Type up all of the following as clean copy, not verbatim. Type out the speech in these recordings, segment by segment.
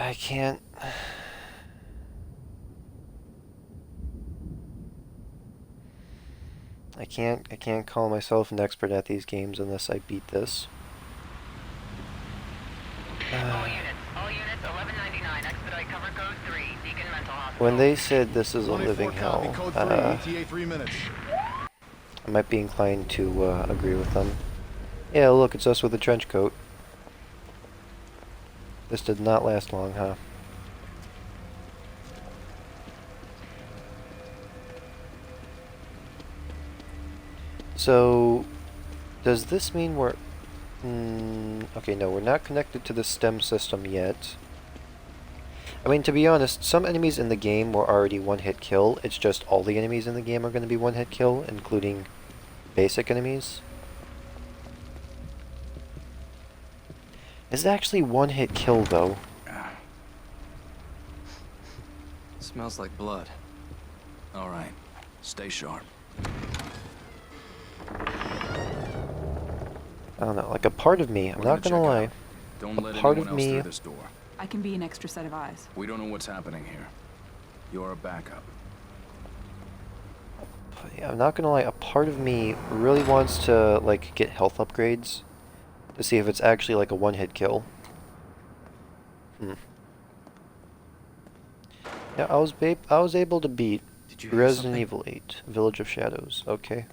I can't... I can't call myself an expert at these games unless I beat this. All units, 1199, expedite cover code 3, Beacon Mental Hospital. When they said this is a living hell, code 3, ETA 3 minutes. I might be inclined to agree with them. Yeah, look, it's us with a trench coat. This did not last long, huh? So, does this mean we're... okay, no, we're not connected to the STEM system yet. I mean, to be honest, some enemies in the game were already one-hit kill. It's just all the enemies in the game are going to be one-hit kill, including basic enemies. Is it actually one-hit kill, though? Smells like blood. All right, stay sharp. I don't know, like a part of me, I'm not gonna lie, Don't let part of anyone else me... through this door. I can be an extra set of eyes. We don't know what's happening here. You're a backup. Yeah, I'm not gonna lie, a part of me really wants to, like, get health upgrades to see if it's actually, like, a one-hit kill. Yeah, I was able to beat Resident Evil 8, Village of Shadows, okay.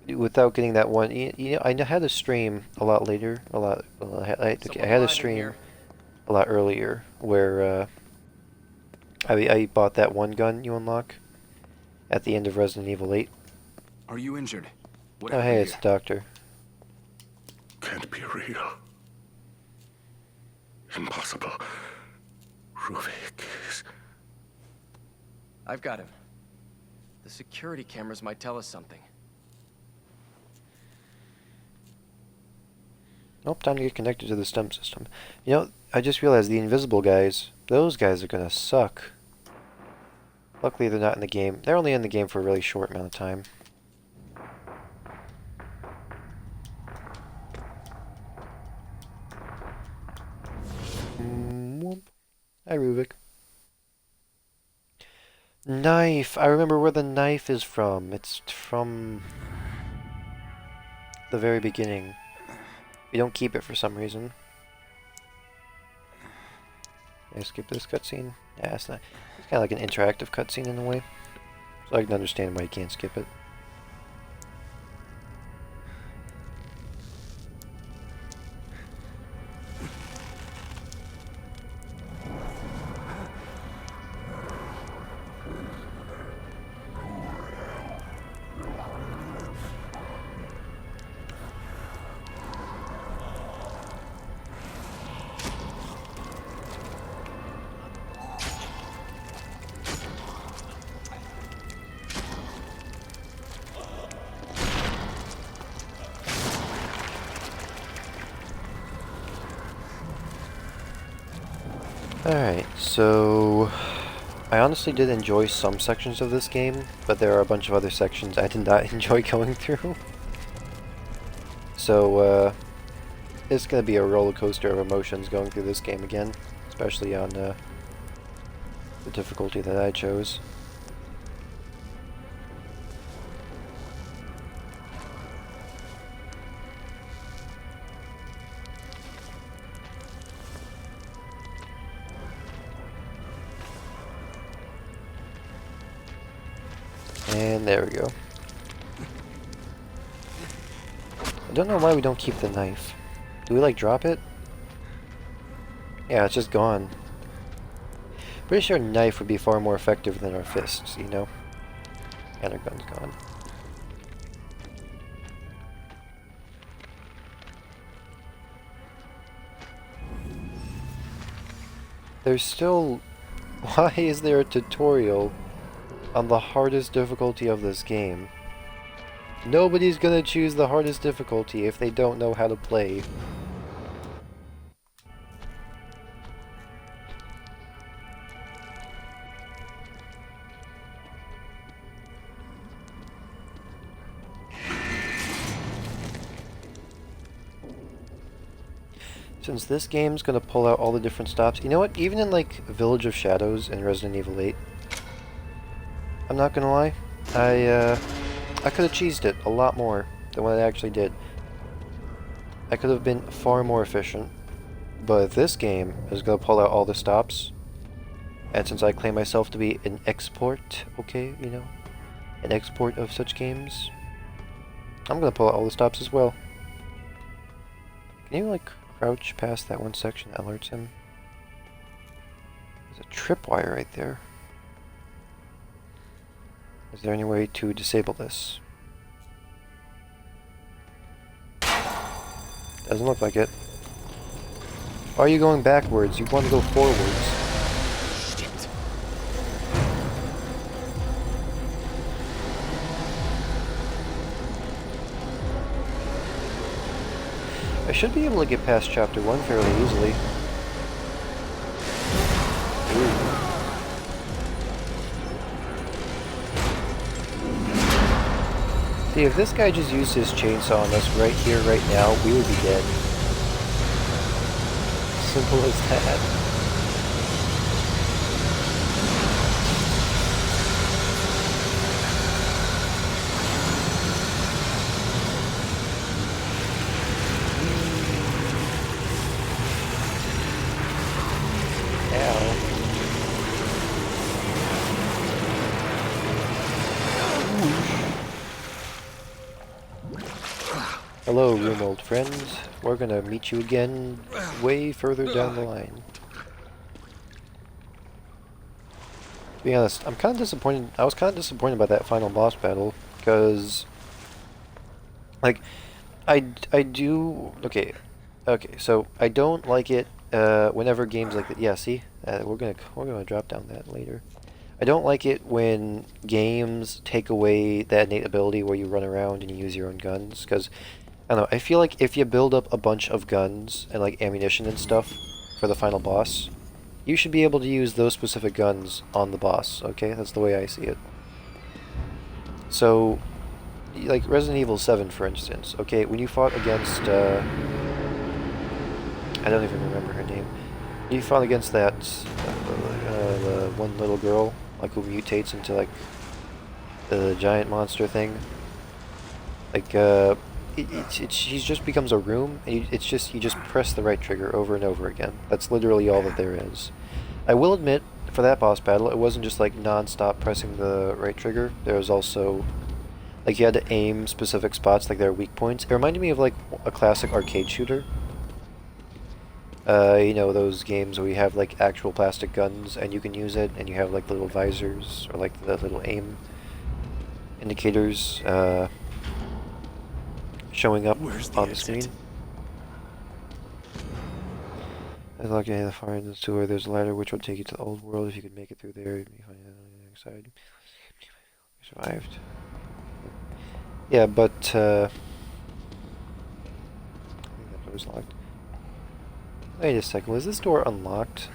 Without getting that one, you know, I had a stream a lot later, I had a stream a lot earlier where I bought that one gun you unlock at the end of Resident Evil 8. Are you injured? What Oh, hey, it's the doctor. Can't be real. Impossible. Ruvik is... I've got him. The security cameras might tell us something. Nope, time to get connected to the STEM system. You know, I just realized the invisible guys, those guys are gonna suck. Luckily they're not in the game. They're only in the game for a really short amount of time. Hi, Ruvik. Knife! I remember where the knife is from. It's from the very beginning. We don't keep it for some reason. Can I skip this cutscene? Yeah, it's not. It's kind of like an interactive cutscene in a way. So I can understand why you can't skip it. Alright, so I honestly did enjoy some sections of this game, but there are a bunch of other sections I did not enjoy going through. So, it's gonna be a roller coaster of emotions going through this game again, especially on the difficulty that I chose. And there we go. I don't know why we don't keep the knife. Do we, like, drop it? Yeah, it's just gone. Pretty sure a knife would be far more effective than our fists, you know? And our gun's gone. There's still... Why is there a tutorial on the hardest difficulty of this game? Nobody's gonna choose the hardest difficulty if they don't know how to play. Since this game's gonna pull out all the different stops, you know what? Even in like Village of Shadows and Resident Evil 8, I'm not gonna lie, I could have cheesed it a lot more than what I actually did. I could have been far more efficient, but this game is gonna pull out all the stops, and since I claim myself to be an export, okay, you know, an export of such games, I'm gonna pull out all the stops as well. Can you like crouch past that one section that alerts him? There's a tripwire right there. Is there any way to disable this? Doesn't look like it. Why are you going backwards? You want to go forwards. Shit. I should be able to get past chapter 1 fairly easily. See, if this guy just used his chainsaw on us right here, right now, we would be dead. Simple as that. Hello, room old friend. We're gonna meet you again way further down the line. To be honest, I'm kind of disappointed. I was kind of disappointed by that final boss battle because, like, I do. Okay, so I don't like it whenever games like that. Yeah, see, we're gonna drop down that later. I don't like it when games take away that innate ability where you run around and you use your own guns, because I don't know, I feel like if you build up a bunch of guns and like ammunition and stuff for the final boss, you should be able to use those specific guns on the boss, okay? That's the way I see it. So, like Resident Evil 7 for instance, okay, when you fought against, I don't even remember her name. You fought against that, the one little girl, like who mutates into like the giant monster thing. Like, she just becomes a room, and you just press the right trigger over and over again. That's literally all that there is. I will admit, for that boss battle, it wasn't just like non-stop pressing the right trigger. There was also, like, you had to aim specific spots, like their weak points. It reminded me of like a classic arcade shooter. You know, those games where you have like actual plastic guns and you can use it, and you have like little visors or like the little aim indicators showing up on the screen. As lucky at the far end of the tour, there's a ladder which will take you to the old world. If you could make it through there, you'd be fine on the other side. You survived. Yeah, but I think that door's locked. Wait a second, was this door unlocked,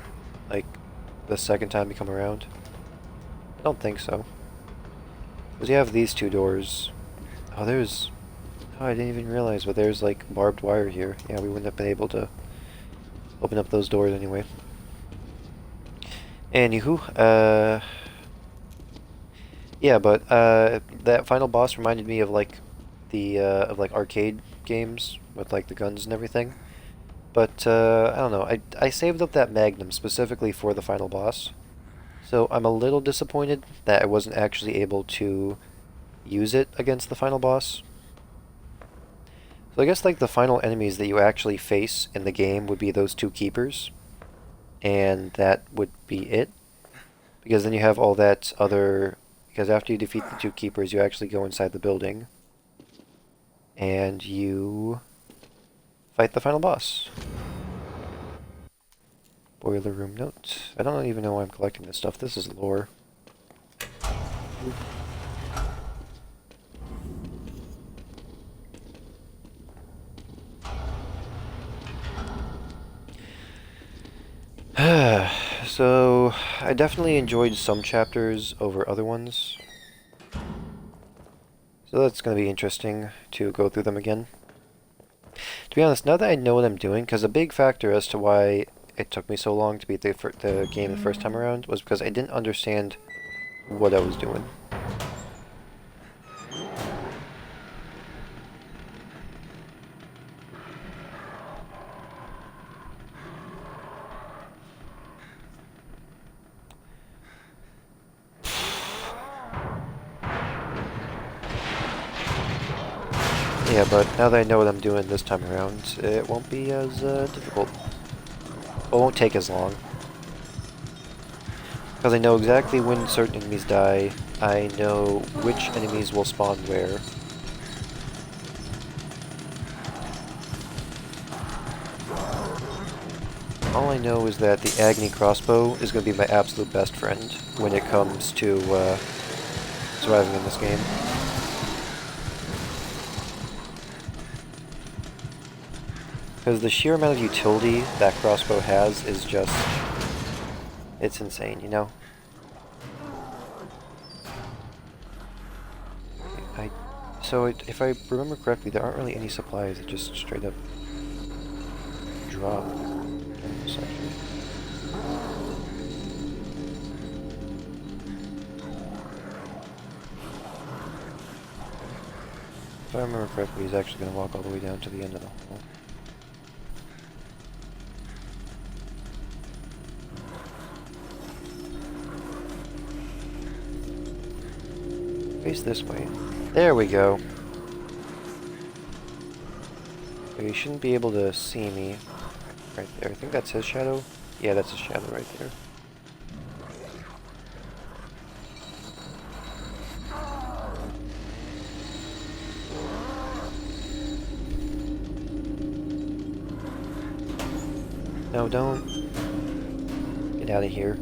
like, the second time you come around? I don't think so. Because you have these two doors. Oh, there's... Oh, I didn't even realize, but there's, like, barbed wire here. Yeah, we wouldn't have been able to open up those doors anyway. Anywho, yeah, but, that final boss reminded me of, like, the, arcade games with, like, the guns and everything. But, I don't know, I saved up that Magnum specifically for the final boss. So I'm a little disappointed that I wasn't actually able to use it against the final boss. So I guess, like, the final enemies that you actually face in the game would be those two keepers. And that would be it. Because then you have all that other... Because after you defeat the two keepers, you actually go inside the building. And you... fight the final boss. Boiler room note. I don't even know why I'm collecting this stuff. This is lore. So, I definitely enjoyed some chapters over other ones. So that's going to be interesting to go through them again. To be honest, now that I know what I'm doing, because a big factor as to why it took me so long to beat the game the first time around was because I didn't understand what I was doing. Yeah, but now that I know what I'm doing this time around, it won't be as difficult. It won't take as long. Because I know exactly when certain enemies die, I know which enemies will spawn where. All I know is that the Agony crossbow is going to be my absolute best friend when it comes to surviving in this game. Because the sheer amount of utility that crossbow has is just... it's insane, you know? So if I remember correctly, there aren't really any supplies that just straight up drop in this section. If I remember correctly, he's actually going to walk all the way down to the end of the hole. Face this way. There we go. So he shouldn't be able to see me right there. I think that's his shadow. Yeah, that's his shadow right there. No, don't. Get out of here.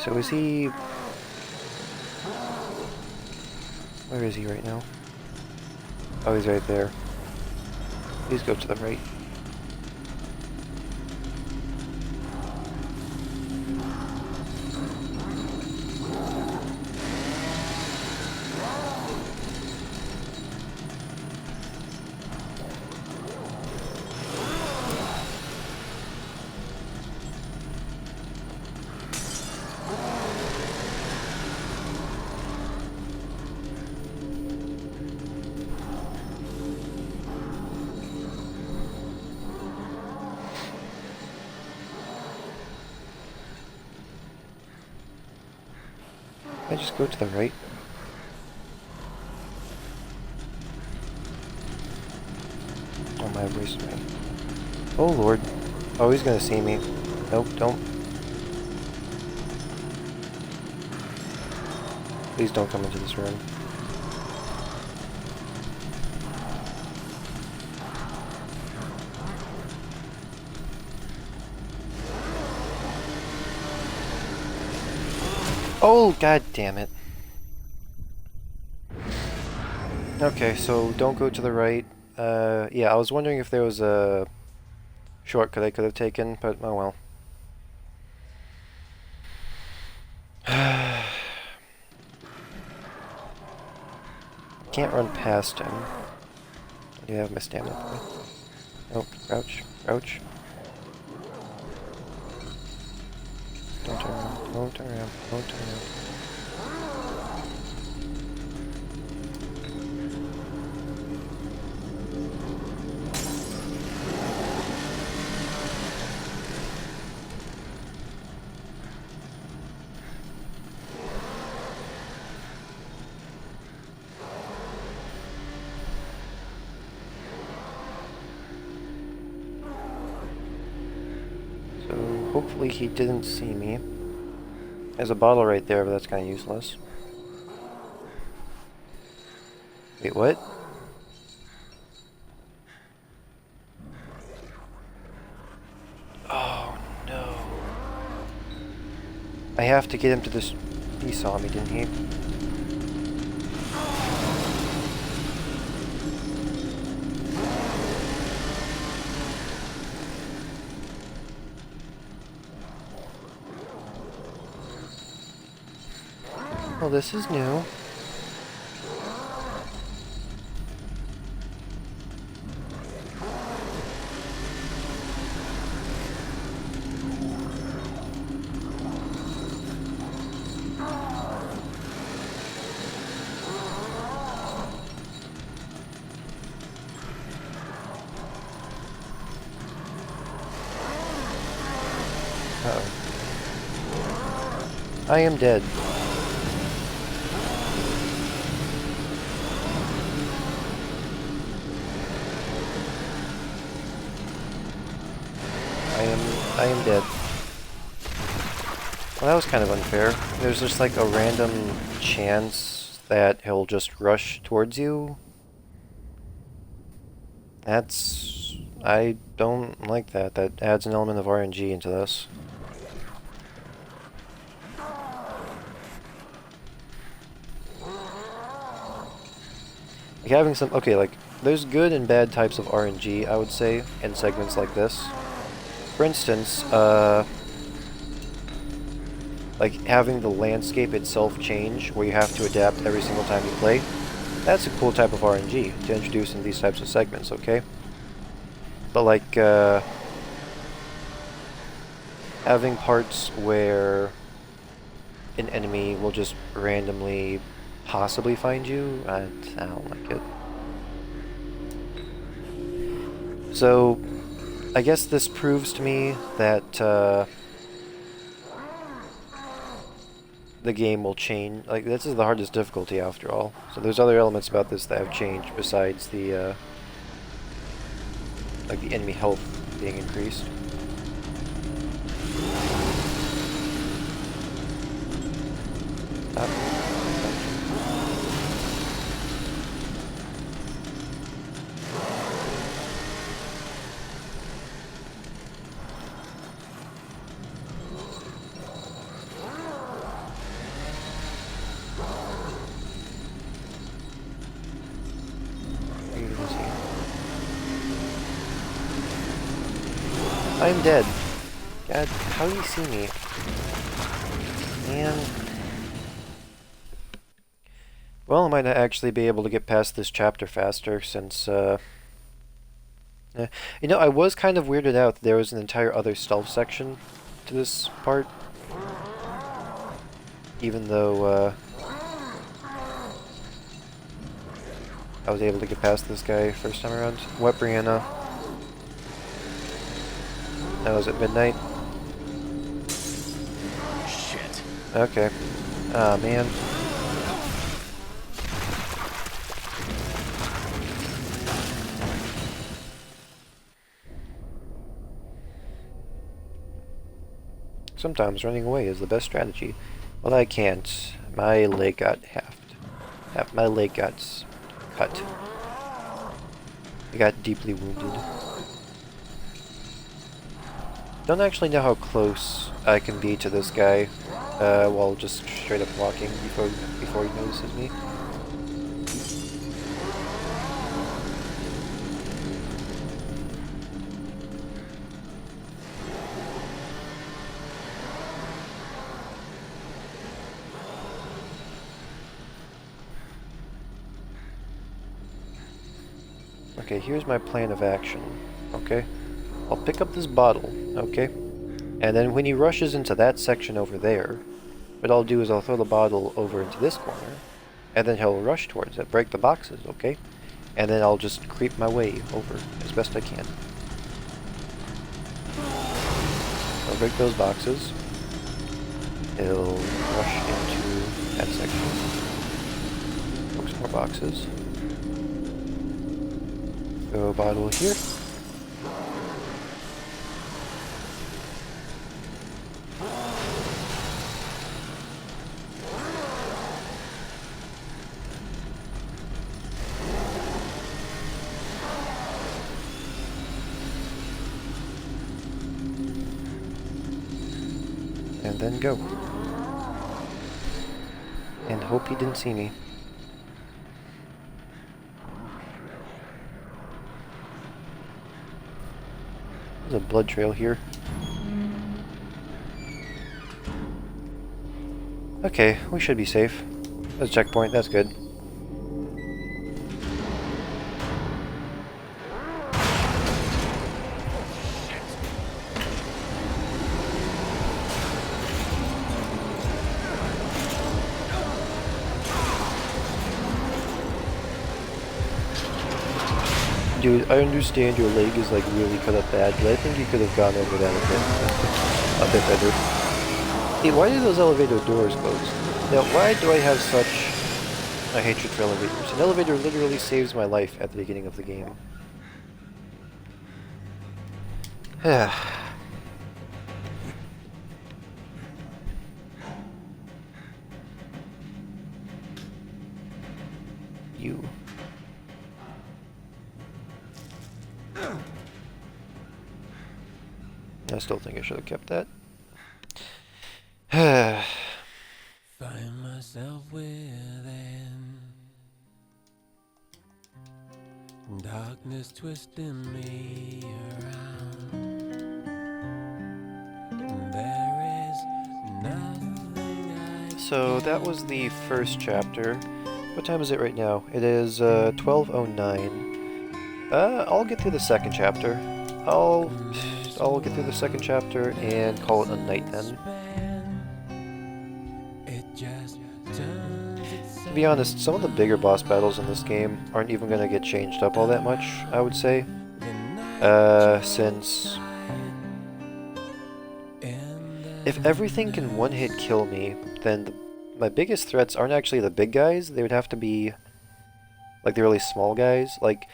So is he... where is he right now? Oh, he's right there. Please go to the right. I just go to the right? Oh my, wasted me. Oh lord. Oh, he's gonna see me. Nope, don't. Please don't come into this room. Oh, god damn it. Okay, so don't go to the right. Yeah, I was wondering if there was a shortcut I could have taken, but oh well. Can't run past him. I do have my stamina point. Oh, crouch, crouch. Don't turn around, don't turn around, don't turn around. So hopefully he didn't see me. There's a bottle right there, but that's kind of useless. Wait, what? Oh no. I have to get him to this. He saw me, didn't he? Well, this is new. Uh-oh. I am dead. I am dead. Well, that was kind of unfair. There's just like a random chance that he'll just rush towards you. I don't like that. That adds an element of RNG into this. Like having some, okay, like, there's good and bad types of RNG, I would say, in segments like this. For instance, like having the landscape itself change, where you have to adapt every single time you play, that's a cool type of RNG to introduce in these types of segments, okay? But like, having parts where an enemy will just randomly possibly find you, I don't like it. So, I guess this proves to me that the game will change. Like, this is the hardest difficulty after all. So there's other elements about this that have changed besides the like the enemy health being increased. I'm dead. God, how do you see me? Man. Well, I might actually be able to get past this chapter faster since, you know, I was kind of weirded out that there was an entire other stealth section to this part. Even though, I was able to get past this guy first time around. What, Brianna? That was at midnight? Shit. Okay. Ah, man. Sometimes running away is the best strategy. Well, I can't. My leg got halved. My leg got cut. I got deeply wounded. Don't actually know how close I can be to this guy while just straight up walking before he notices me. Okay, here's my plan of action, okay? I'll pick up this bottle, okay? And then when he rushes into that section over there, what I'll do is I'll throw the bottle over into this corner, and then he'll rush towards it, break the boxes, okay? And then I'll just creep my way over as best I can. I'll break those boxes. He'll rush into that section. Broke some more boxes. Throw a bottle here. And then go. And hope he didn't see me. There's a blood trail here. Okay, we should be safe. There's a checkpoint, that's good. Dude, I understand your leg is like really cut up bad, but I think you could have gone over that a bit. a bit better. Hey, why do those elevator doors close? Now, why do I have such a hatred for elevators? An elevator literally saves my life at the beginning of the game. You. I still think I should have kept that. Find myself within darkness twisting me around. There is nothing I So that was the first chapter. What time is it right now? It is 12:09. I'll get through the second chapter. I'll get through the second chapter and call it a night then. To be honest, some of the bigger boss battles in this game aren't even going to get changed up all that much, I would say. Since if everything can one-hit kill me, then my biggest threats aren't actually the big guys. They would have to be like the really small guys, like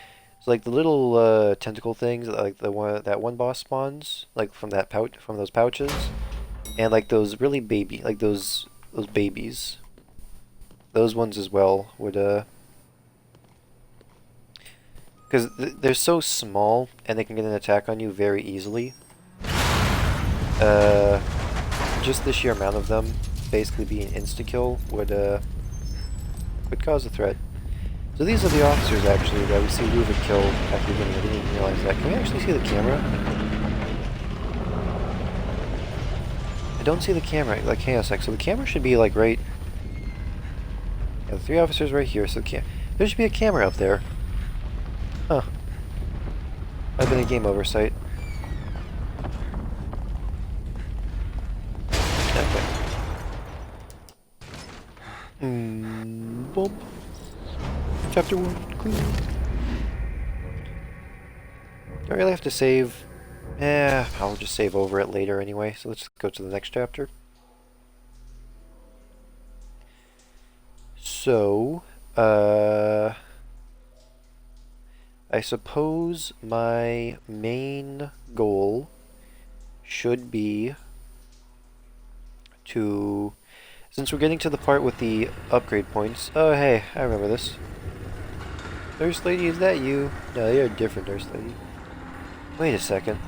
the little tentacle things, like that one boss spawns, like from those pouches, and like those really those babies. Those ones as well would because they're so small and they can get an attack on you very easily. Just the sheer amount of them basically being insta-kill would cause a threat. So these are the officers actually that we see Ruvik kill at the beginning. I didn't even realize that. Can we actually see the camera? I don't see the camera. Like, hang on a sec. So the camera should be like right. Yeah, the 3 officers right here. So there should be a camera up there. Huh. I've been a game oversight. Okay. Bump. Chapter 1, clean. Do I really have to save? I'll just save over it later anyway, so let's go to the next chapter. So, I suppose my main goal should be to, since we're getting to the part with the upgrade points. Oh hey, I remember this. Nurse lady, is that you? No, you're a different nurse lady. Wait a second.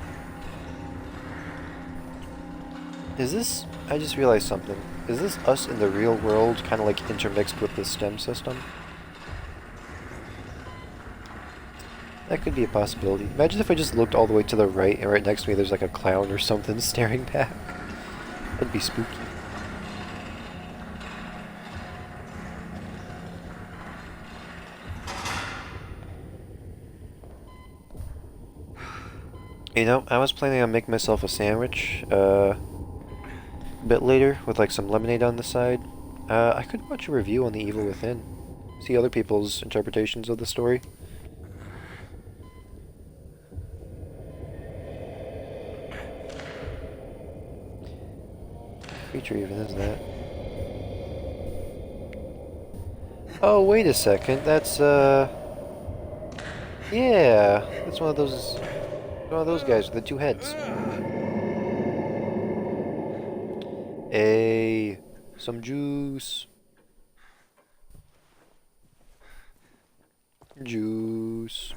Is this... I just realized something. Is this us in the real world, kind of like intermixed with the STEM system? That could be a possibility. Imagine if I just looked all the way to the right, and right next to me there's like a clown or something staring back. That'd be spooky. You know, I was planning on making myself a sandwich a bit later with like some lemonade on the side. I could watch a review on The Evil Within. See other people's interpretations of the story. What creature even is that? Oh, wait a second. That's, yeah, that's one of those guys with the 2 heads. Hey, some juice. Juice.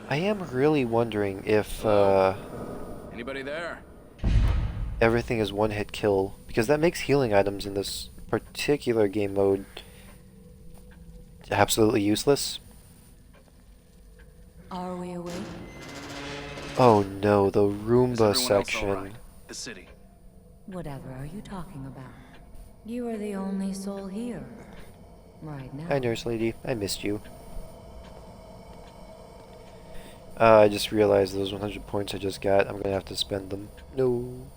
I am really wondering if, Anybody there? everything is one-hit kill, because that makes healing items in this particular game mode absolutely useless. Are we awake? Oh no, the Is Roomba everyone else all section. right? The city. Whatever are you talking about? You are the only soul here. Right now. Hi, nurse lady. I missed you. I just realized those 100 points I just got, I'm gonna have to spend them. No.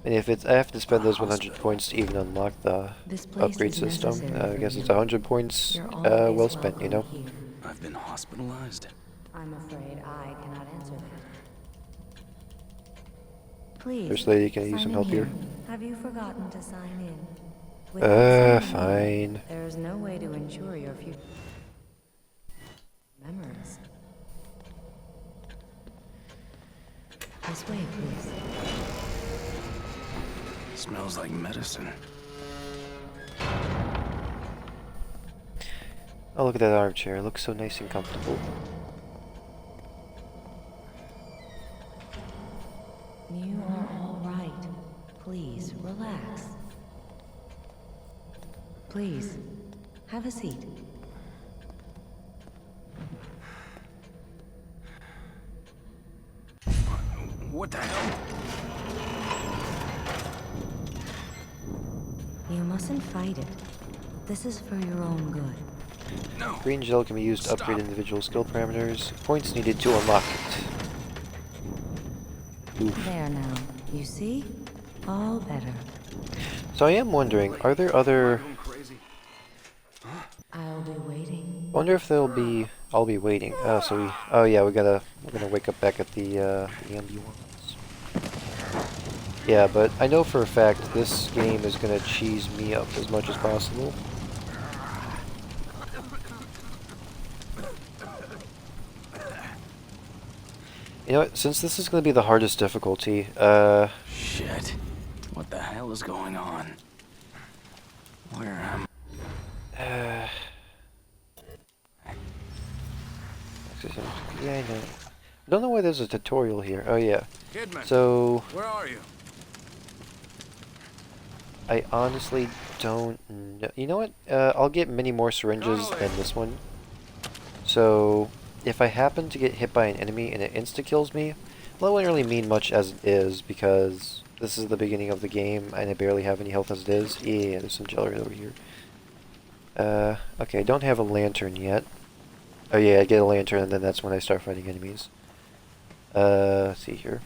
And if it's, I have to spend those 100 points to even unlock the This place upgrade is system. necessary I for guess you. it's 100 points You're always well spent, you know? welcome here. I've been hospitalized. I'm afraid I cannot answer that. Please. First lady, can I use sign some in help here? Have you forgotten to sign in? Without signing in, Fine. there's no way to ensure your future memories. This way, please. Smells like medicine. Oh, look at that armchair. It looks so nice and comfortable. You are all right. Please, relax. Please, have a seat. What the hell? You mustn't fight it. This is for your own good. No. Green gel can be used to upgrade individual skill parameters. Points needed to unlock it. Oof. There now. You see? All better. So I am wondering, are there other... Going crazy. I'll be waiting. I wonder if there'll be... I'll be waiting. Oh, so we... Oh yeah, we're gonna wake up back at the ambulance. Yeah, but I know for a fact this game is gonna cheese me up as much as possible. You know what, since this is gonna be the hardest difficulty, Shit. What the hell is going on? Where am yeah, I know. I don't know why there's a tutorial here. Oh yeah. Kidman, So where are you? I honestly don't know. You know what? I'll get many more syringes than this one. So if I happen to get hit by an enemy and it insta-kills me, well, that wouldn't really mean much as it is because this is the beginning of the game and I barely have any health as it is. Yeah, there's some gel right over here. Okay, I don't have a lantern yet. Oh yeah, I get a lantern and then that's when I start fighting enemies. Let's see here.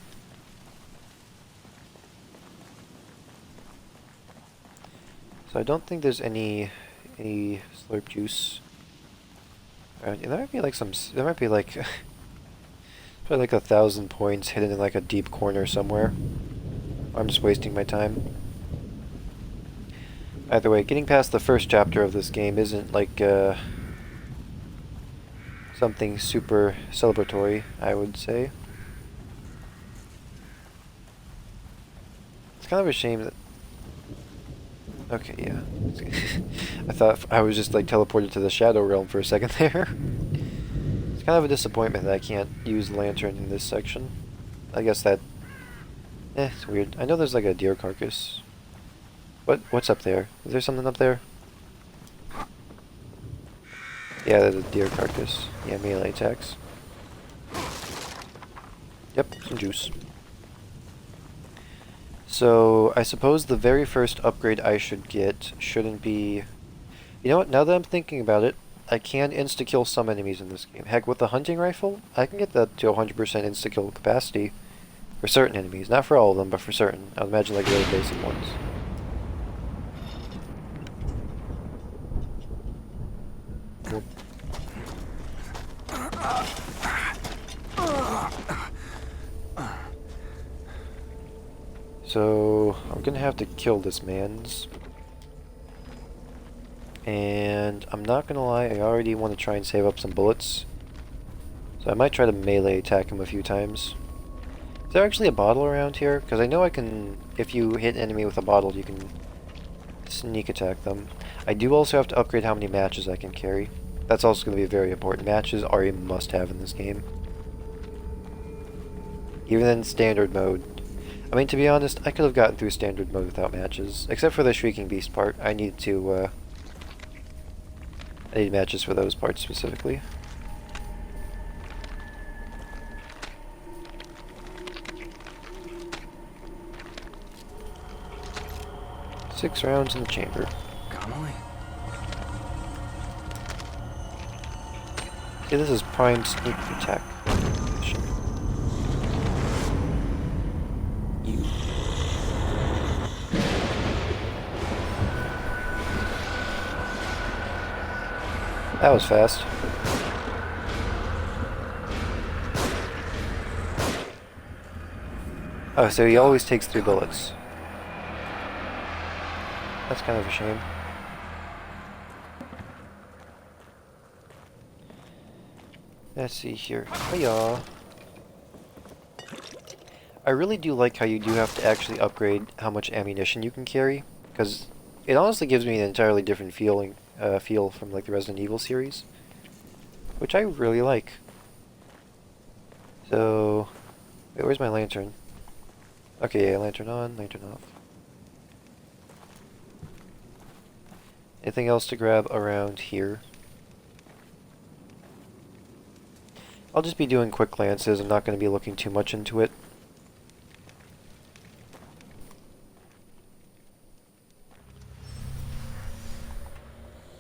So I don't think there's any slurp juice. There might be like there might be like probably like 1,000 points hidden in like a deep corner somewhere. I'm just wasting my time. Either way, getting past the first chapter of this game isn't like something super celebratory, I would say. It's kind of a shame that... Okay, yeah. I thought I was just like teleported to the Shadow Realm for a second there. It's kind of a disappointment that I can't use the lantern in this section. I guess that... it's weird. I know there's like a deer carcass. What's up there? Is there something up there? Yeah, there's a deer carcass. Yeah, melee attacks. Yep, some juice. So, I suppose the very first upgrade I should get shouldn't be... You know what, now that I'm thinking about it, I can insta-kill some enemies in this game. Heck, with the hunting rifle, I can get that to 100% insta-kill capacity for certain enemies. Not for all of them, but for certain. I would imagine like really basic ones. Cool. So, I'm gonna have to kill this man's. And I'm not gonna lie, I already want to try and save up some bullets. So I might try to melee attack him a few times. Is there actually a bottle around here? Because I know I can, if you hit an enemy with a bottle, you can sneak attack them. I do also have to upgrade how many matches I can carry. That's also going to be very important. Matches are a must-have in this game. Even in standard mode. I mean, to be honest, I could have gotten through standard mode without matches. Except for the Shrieking Beast part. I need to, I need matches for those parts specifically. Six rounds in the chamber. Connolly? Okay, this is prime sneak attack. Shit. You. That was fast. Oh, so he always takes 3 bullets. That's kind of a shame. Let's see here. Hiya. I really do like how you do have to actually upgrade how much ammunition you can carry, because it honestly gives me an entirely different feel from like the Resident Evil series, which I really like. So, wait, where's my lantern? Okay, yeah, lantern on, lantern off. Anything else to grab around here? I'll just be doing quick glances. I'm not going to be looking too much into it.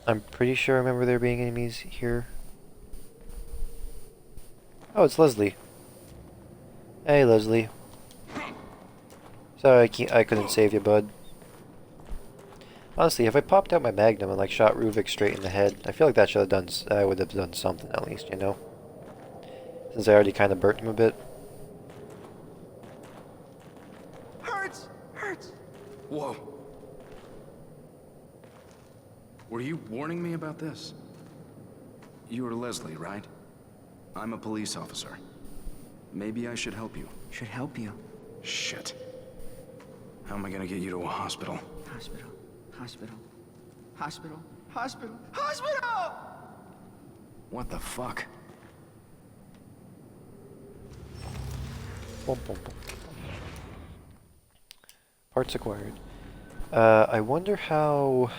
I'm pretty sure I remember there being enemies here. Oh, it's Leslie. Hey, Leslie. Sorry, I couldn't save you, bud. Honestly, if I popped out my magnum and like shot Ruvik straight in the head, I feel like that should have done. I would have done something at least, you know. Since I already kind of burnt him a bit. Hurts! Hurts! Whoa. Were you warning me about this? You are Leslie, right? I'm a police officer. Maybe I should help you. Should help you. Shit. How am I gonna get you to a hospital? Hospital. Hospital. Hospital. Hospital. Hospital! What the fuck? Boom, boom, boom. Parts acquired. I wonder how...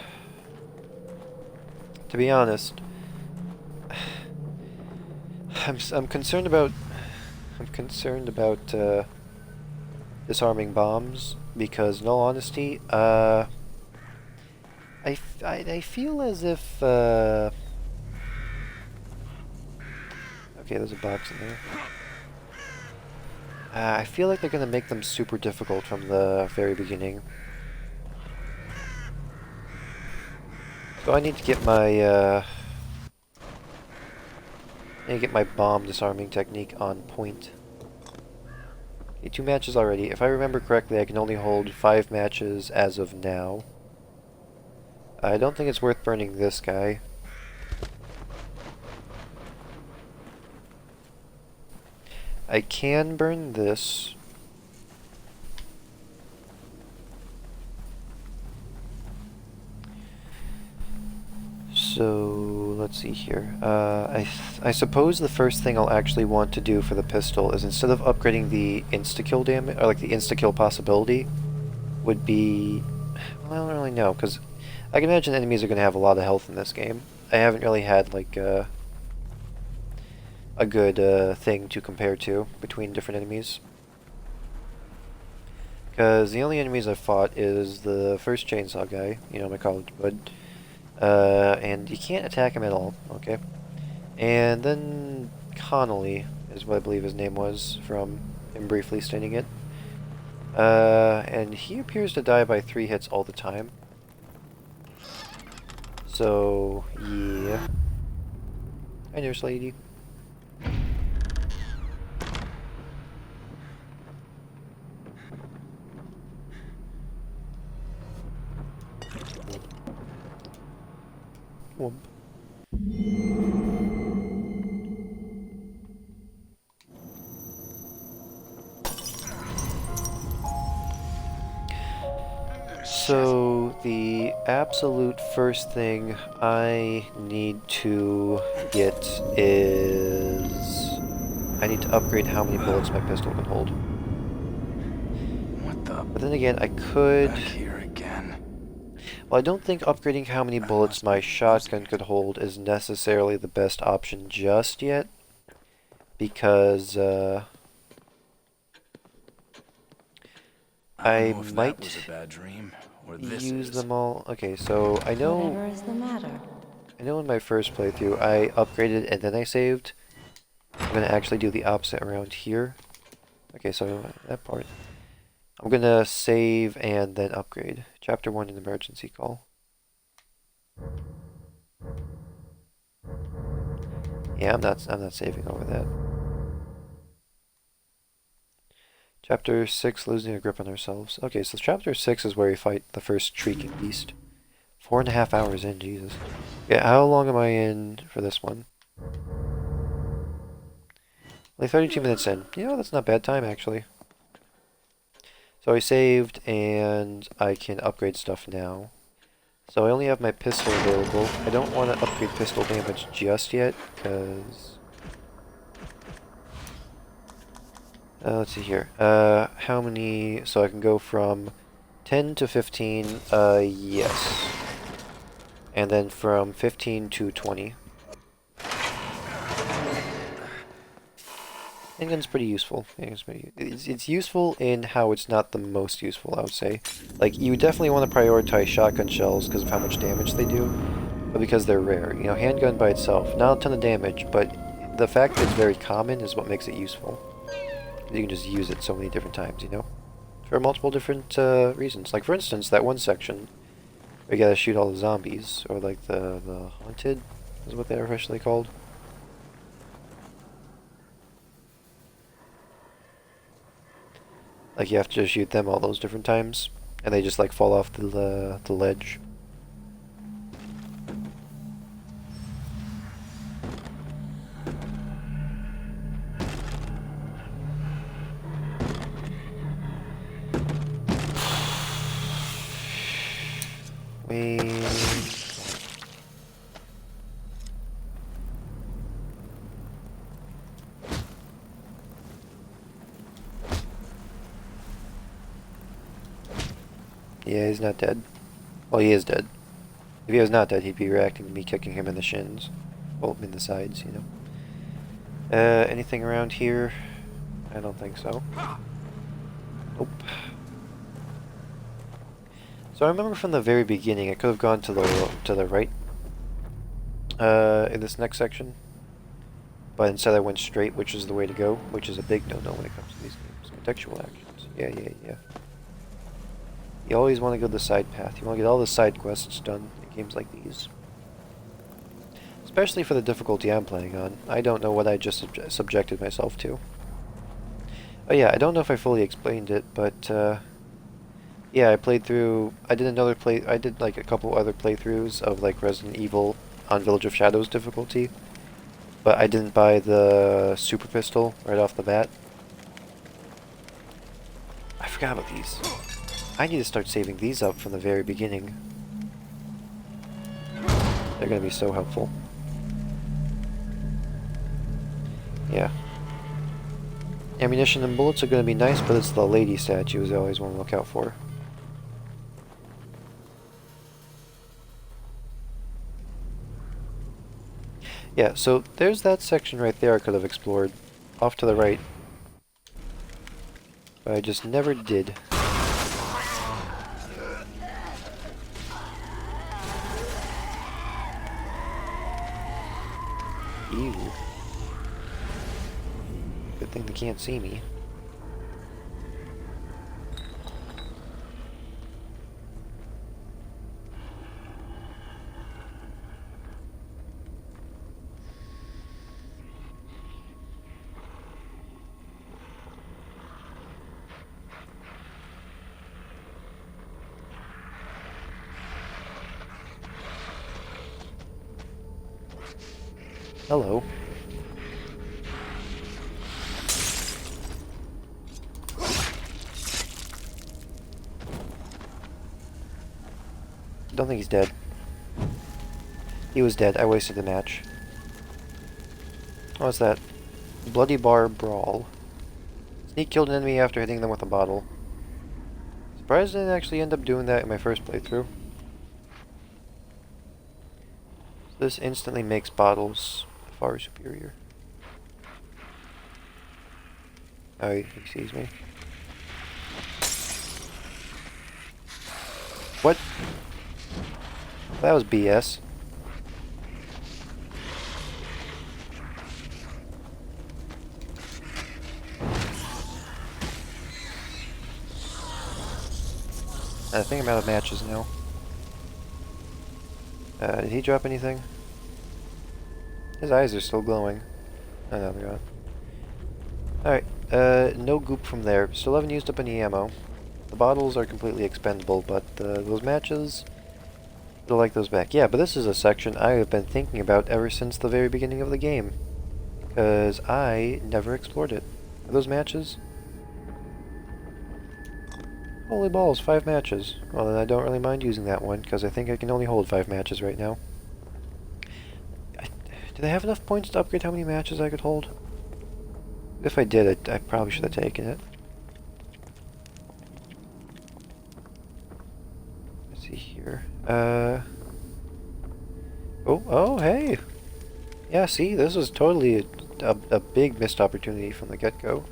To be honest, I'm concerned about disarming bombs because, in all honesty, I feel as if okay, there's a box in there. I feel like they're gonna make them super difficult from the very beginning. So I need to get my bomb disarming technique on point. Okay, 2 matches already. If I remember correctly, I can only hold 5 matches as of now. I don't think it's worth burning this guy. I can burn this. So, let's see here. I suppose the first thing I'll actually want to do for the pistol is instead of upgrading the insta-kill damage, or like the insta-kill possibility, would be... Well, I don't really know, because I can imagine enemies are going to have a lot of health in this game. I haven't really had, like, a good thing to compare to between different enemies. Because the only enemies I've fought is the first chainsaw guy, you know, my college bud. And you can't attack him at all, okay? And then Connolly is what I believe his name was from him briefly stating it. And he appears to die by 3 hits all the time. So, yeah. Hi, nurse lady. Whoop. So, the absolute first thing I need to get is... I need to upgrade how many bullets my pistol can hold. What the... But then again, I could... Back here again. Well, I don't think upgrading how many bullets my shotgun could hold is necessarily the best option just yet. Because, I don't know if might that was a bad dream, or this use is. them all. Okay, so I know... Whatever is the matter? I know in my first playthrough I upgraded and then I saved. I'm gonna actually do the opposite around here. Okay, so that part. I'm gonna save and then upgrade. Chapter 1, an emergency call. Yeah, I'm not saving over that. Chapter 6, losing a grip on ourselves. Okay, so chapter 6 is where we fight the first shrieking beast. 4.5 hours in, Jesus. Yeah, how long am I in for this one? Only 32 minutes in. You know, that's not bad time, actually. So I saved, and I can upgrade stuff now. So I only have my pistol available. I don't want to upgrade pistol damage just yet, because... let's see here. How many... So I can go from 10 to 15, yes. And then from 15 to 20. Handgun's pretty useful. It's useful in how it's not the most useful, I would say. Like, you definitely want to prioritize shotgun shells because of how much damage they do, but because they're rare. You know, handgun by itself, not a ton of damage, but the fact that it's very common is what makes it useful. You can just use it so many different times, you know? For multiple different reasons. Like, for instance, that one section where you gotta shoot all the zombies, or like the haunted, is what they're officially called. Like, you have to shoot them all those different times, and they just, like, fall off the ledge. Wait... Yeah, he's not dead. Well, he is dead. If he was not dead, he'd be reacting to me kicking him in the shins. Well, in the sides, you know. Anything around here? I don't think so. Nope. So I remember from the very beginning, I could have gone to the right. In this next section. But instead I went straight, which is the way to go, which is a big no-no when it comes to these games. Contextual actions. Yeah. You always want to go the side path. You want to get all the side quests done in games like these. Especially for the difficulty I'm playing on. I don't know what I just subjected myself to. Oh yeah, I don't know if I fully explained it, but yeah, I played through... I did like a couple other playthroughs of like Resident Evil on Village of Shadows difficulty. But I didn't buy the super pistol right off the bat. I forgot about these. I need to start saving these up from the very beginning. They're going to be so helpful. Yeah. Ammunition and bullets are going to be nice, but it's the lady statues I always want to look out for. Yeah, so there's that section right there I could have explored. Off to the right. But I just never did. Ew. Good thing they can't see me. Hello. Don't think he's dead. He was dead. I wasted the match. What's that? Bloody Bar Brawl. Sneak killed an enemy after hitting them with a bottle. Surprised I didn't actually end up doing that in my first playthrough. This instantly makes bottles far superior. Oh, he sees me. What? That was BS. I think I'm out of matches now. Did he drop anything? His eyes are still glowing. Oh no, they're gone. Alright, no goop from there. Still haven't used up any ammo. The bottles are completely expendable, but those matches, I'd like those back. Yeah, but this is a section I have been thinking about ever since the very beginning of the game. Because I never explored it. Are those matches? Holy balls, 5 matches. Well, then I don't really mind using that one, because I think I can only hold 5 matches right now. Did I have enough points to upgrade how many matches I could hold? If I did, I probably should have taken it. Let's see here. Oh, hey! Yeah, see, this was totally a big missed opportunity from the get-go.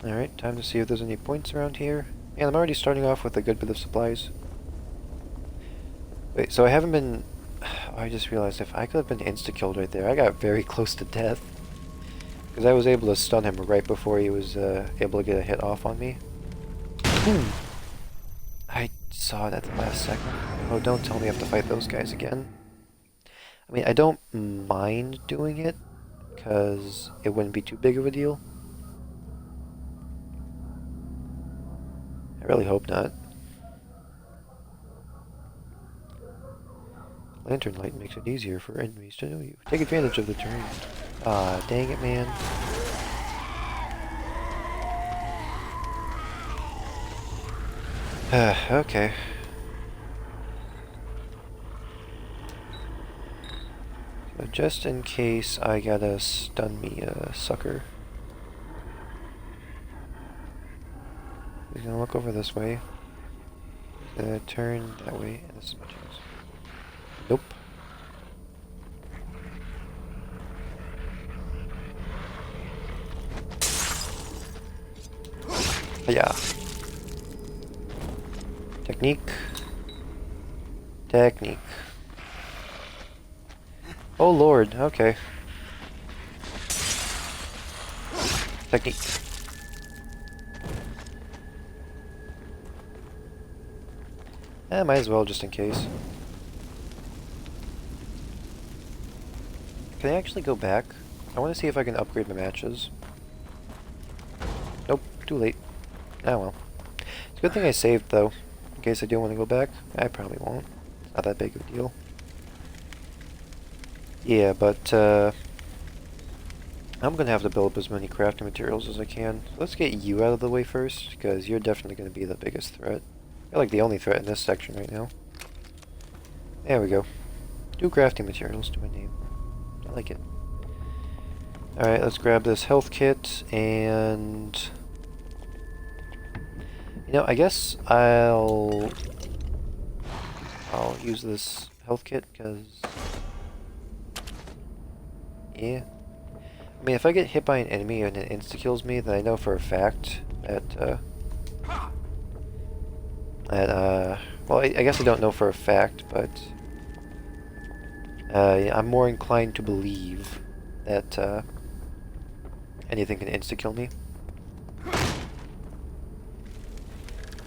Alright, time to see if there's any points around here. And I'm already starting off with a good bit of supplies. Wait, so I haven't been... Oh, I just realized if I could have been insta-killed right there, I got very close to death. Because I was able to stun him right before he was able to get a hit off on me. Boom! I saw it at the last second. Oh, don't tell me I have to fight those guys again. I mean, I don't mind doing it, because it wouldn't be too big of a deal. I really hope not. Lantern light makes it easier for enemies to know you. Take advantage of the terrain. Ah, dang it, man. Okay. So just in case I gotta stun me, sucker. He's gonna look over this way. He's gonna turn that way, and this is my chance. Nope. Yeah. Technique. Technique. Oh lord, okay. Technique. Might as well, just in case. Can I actually go back? I want to see if I can upgrade my matches. Nope, too late. Ah well. It's a good thing I saved, though. In case I do want to go back. I probably won't. It's not that big of a deal. Yeah, but, I'm gonna have to build up as many crafting materials as I can. So let's get you out of the way first, because you're definitely gonna be the biggest threat. You're like the only threat in this section right now. There we go. 2 crafting materials to my name. I like it. Alright, let's grab this health kit, and... You know, I guess I'll use this health kit, because... Yeah. I mean, if I get hit by an enemy and it insta-kills me, then I know for a fact that, well, I guess I don't know for a fact, but... I'm more inclined to believe that, anything can insta-kill me.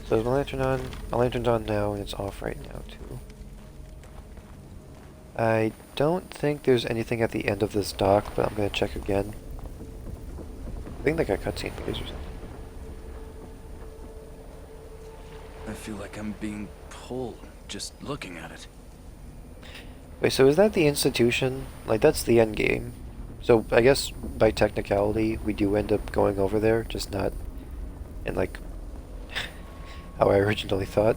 So is my lantern on? My lantern's on now, and it's off right now, too. I don't think there's anything at the end of this dock, but I'm gonna check again. I think they got cutscene videos or something. I feel like I'm being pulled just looking at it. Wait, so is that the institution? Like, that's the end game. So, I guess, by technicality, we do end up going over there, just not in, like, how I originally thought.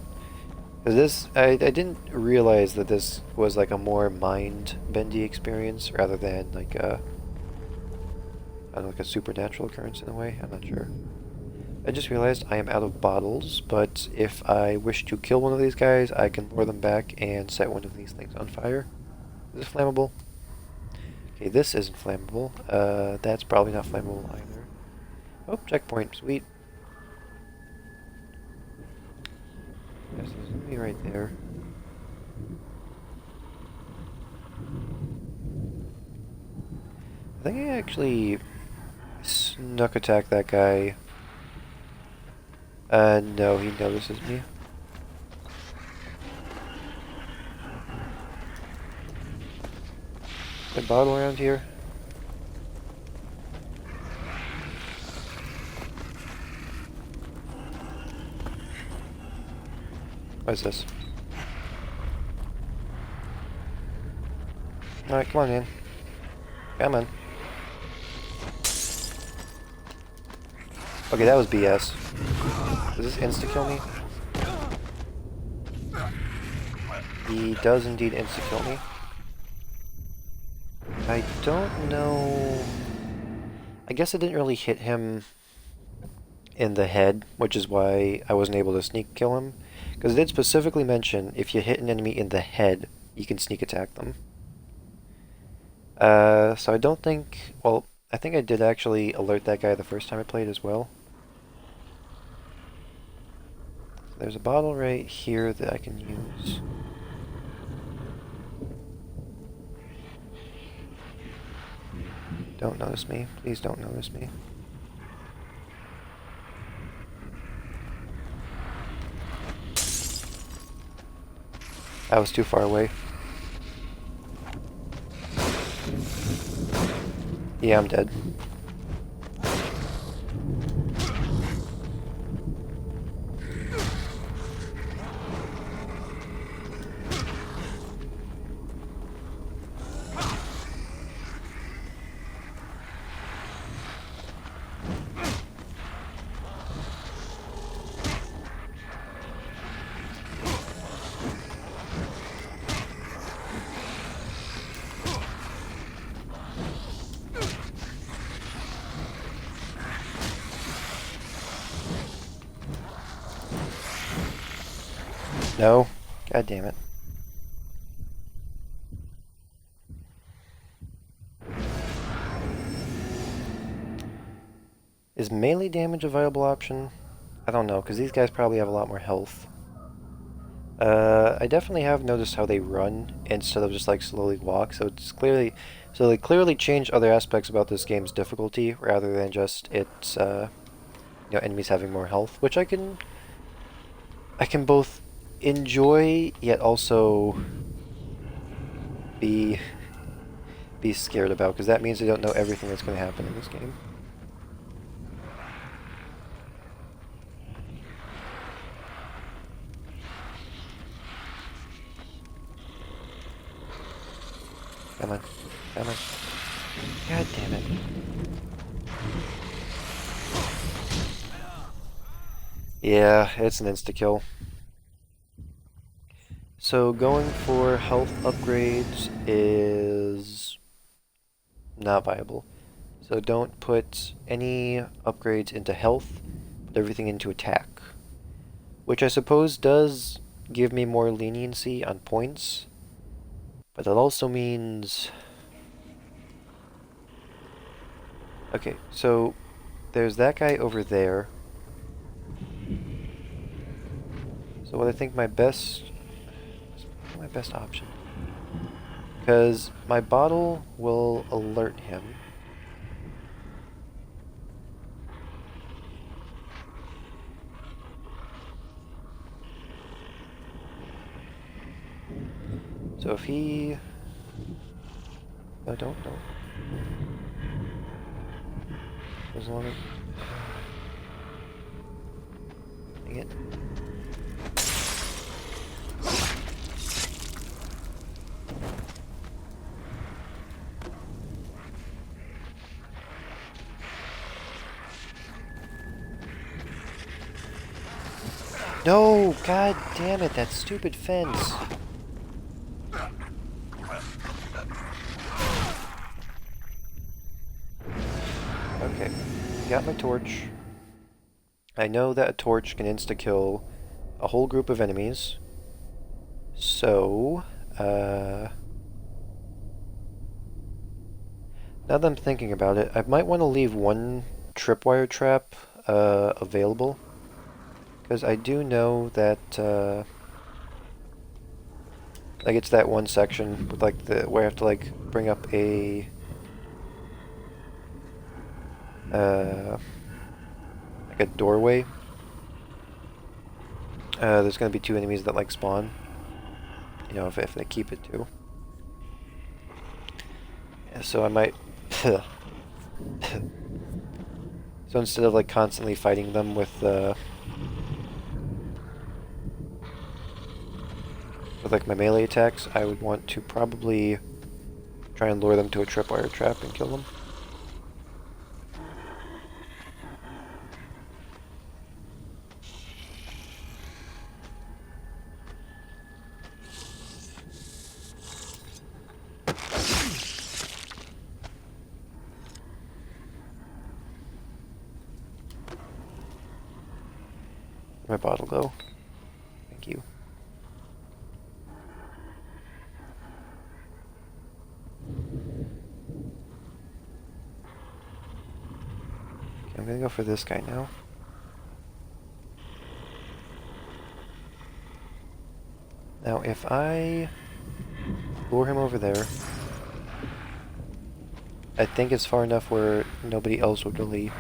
Because this, I didn't realize that this was, like, a more mind-bendy experience, rather than, like, I don't know, like a supernatural occurrence in a way. I'm not sure. I just realized I am out of bottles, but if I wish to kill one of these guys, I can lure them back and set one of these things on fire. Is this flammable? Okay, this isn't flammable. That's probably not flammable either. Oh, checkpoint, sweet. Yes, there's an enemy right there. I think I actually snuck attack that guy. No, he notices me. A bottle around here? What is this? Alright, come on, man. Come on. Okay, that was BS. Does this insta-kill me? He does indeed insta-kill me. I don't know... I guess I didn't really hit him in the head, which is why I wasn't able to sneak kill him. Because it did specifically mention if you hit an enemy in the head, you can sneak attack them. So I don't think... Well, I think I did actually alert that guy the first time I played as well. There's a bottle right here that I can use. Don't notice me. Please don't notice me. I was too far away. Yeah, I'm dead. No. God damn it. Is melee damage a viable option? I don't know, because these guys probably have a lot more health. I definitely have noticed how they run instead of just like slowly walk, so it's clearly... So they clearly changed other aspects about this game's difficulty, rather than just its, enemies having more health, which I can both enjoy, yet also be scared about, because that means I don't know everything that's going to happen in this game. Come on. Come on. God damn it. Yeah, it's an insta-kill. So going for health upgrades is not viable. So don't put any upgrades into health, put everything into attack. Which I suppose does give me more leniency on points, but that also means... Okay, so there's that guy over there. So what I think my best option, because my bottle will alert him. So if he... No, don't. As long as... Dang it. No! God damn it, that stupid fence! Okay, got my torch. I know that a torch can insta-kill a whole group of enemies. So, now that I'm thinking about it, I might want to leave one tripwire trap available. Because I do know that, like, it's that one section with, like, where I have to, like, bring up a, like a doorway. There's gonna be two enemies that, like, spawn. You know, if they keep it too. Yeah, so I might... So instead of, like, constantly fighting them with, like my melee attacks, I would want to probably try and lure them to a tripwire trap and kill them. My bottle go. Thank you. Okay, I'm gonna go for this guy now. Now, if I lure him over there, I think it's far enough where nobody else would really...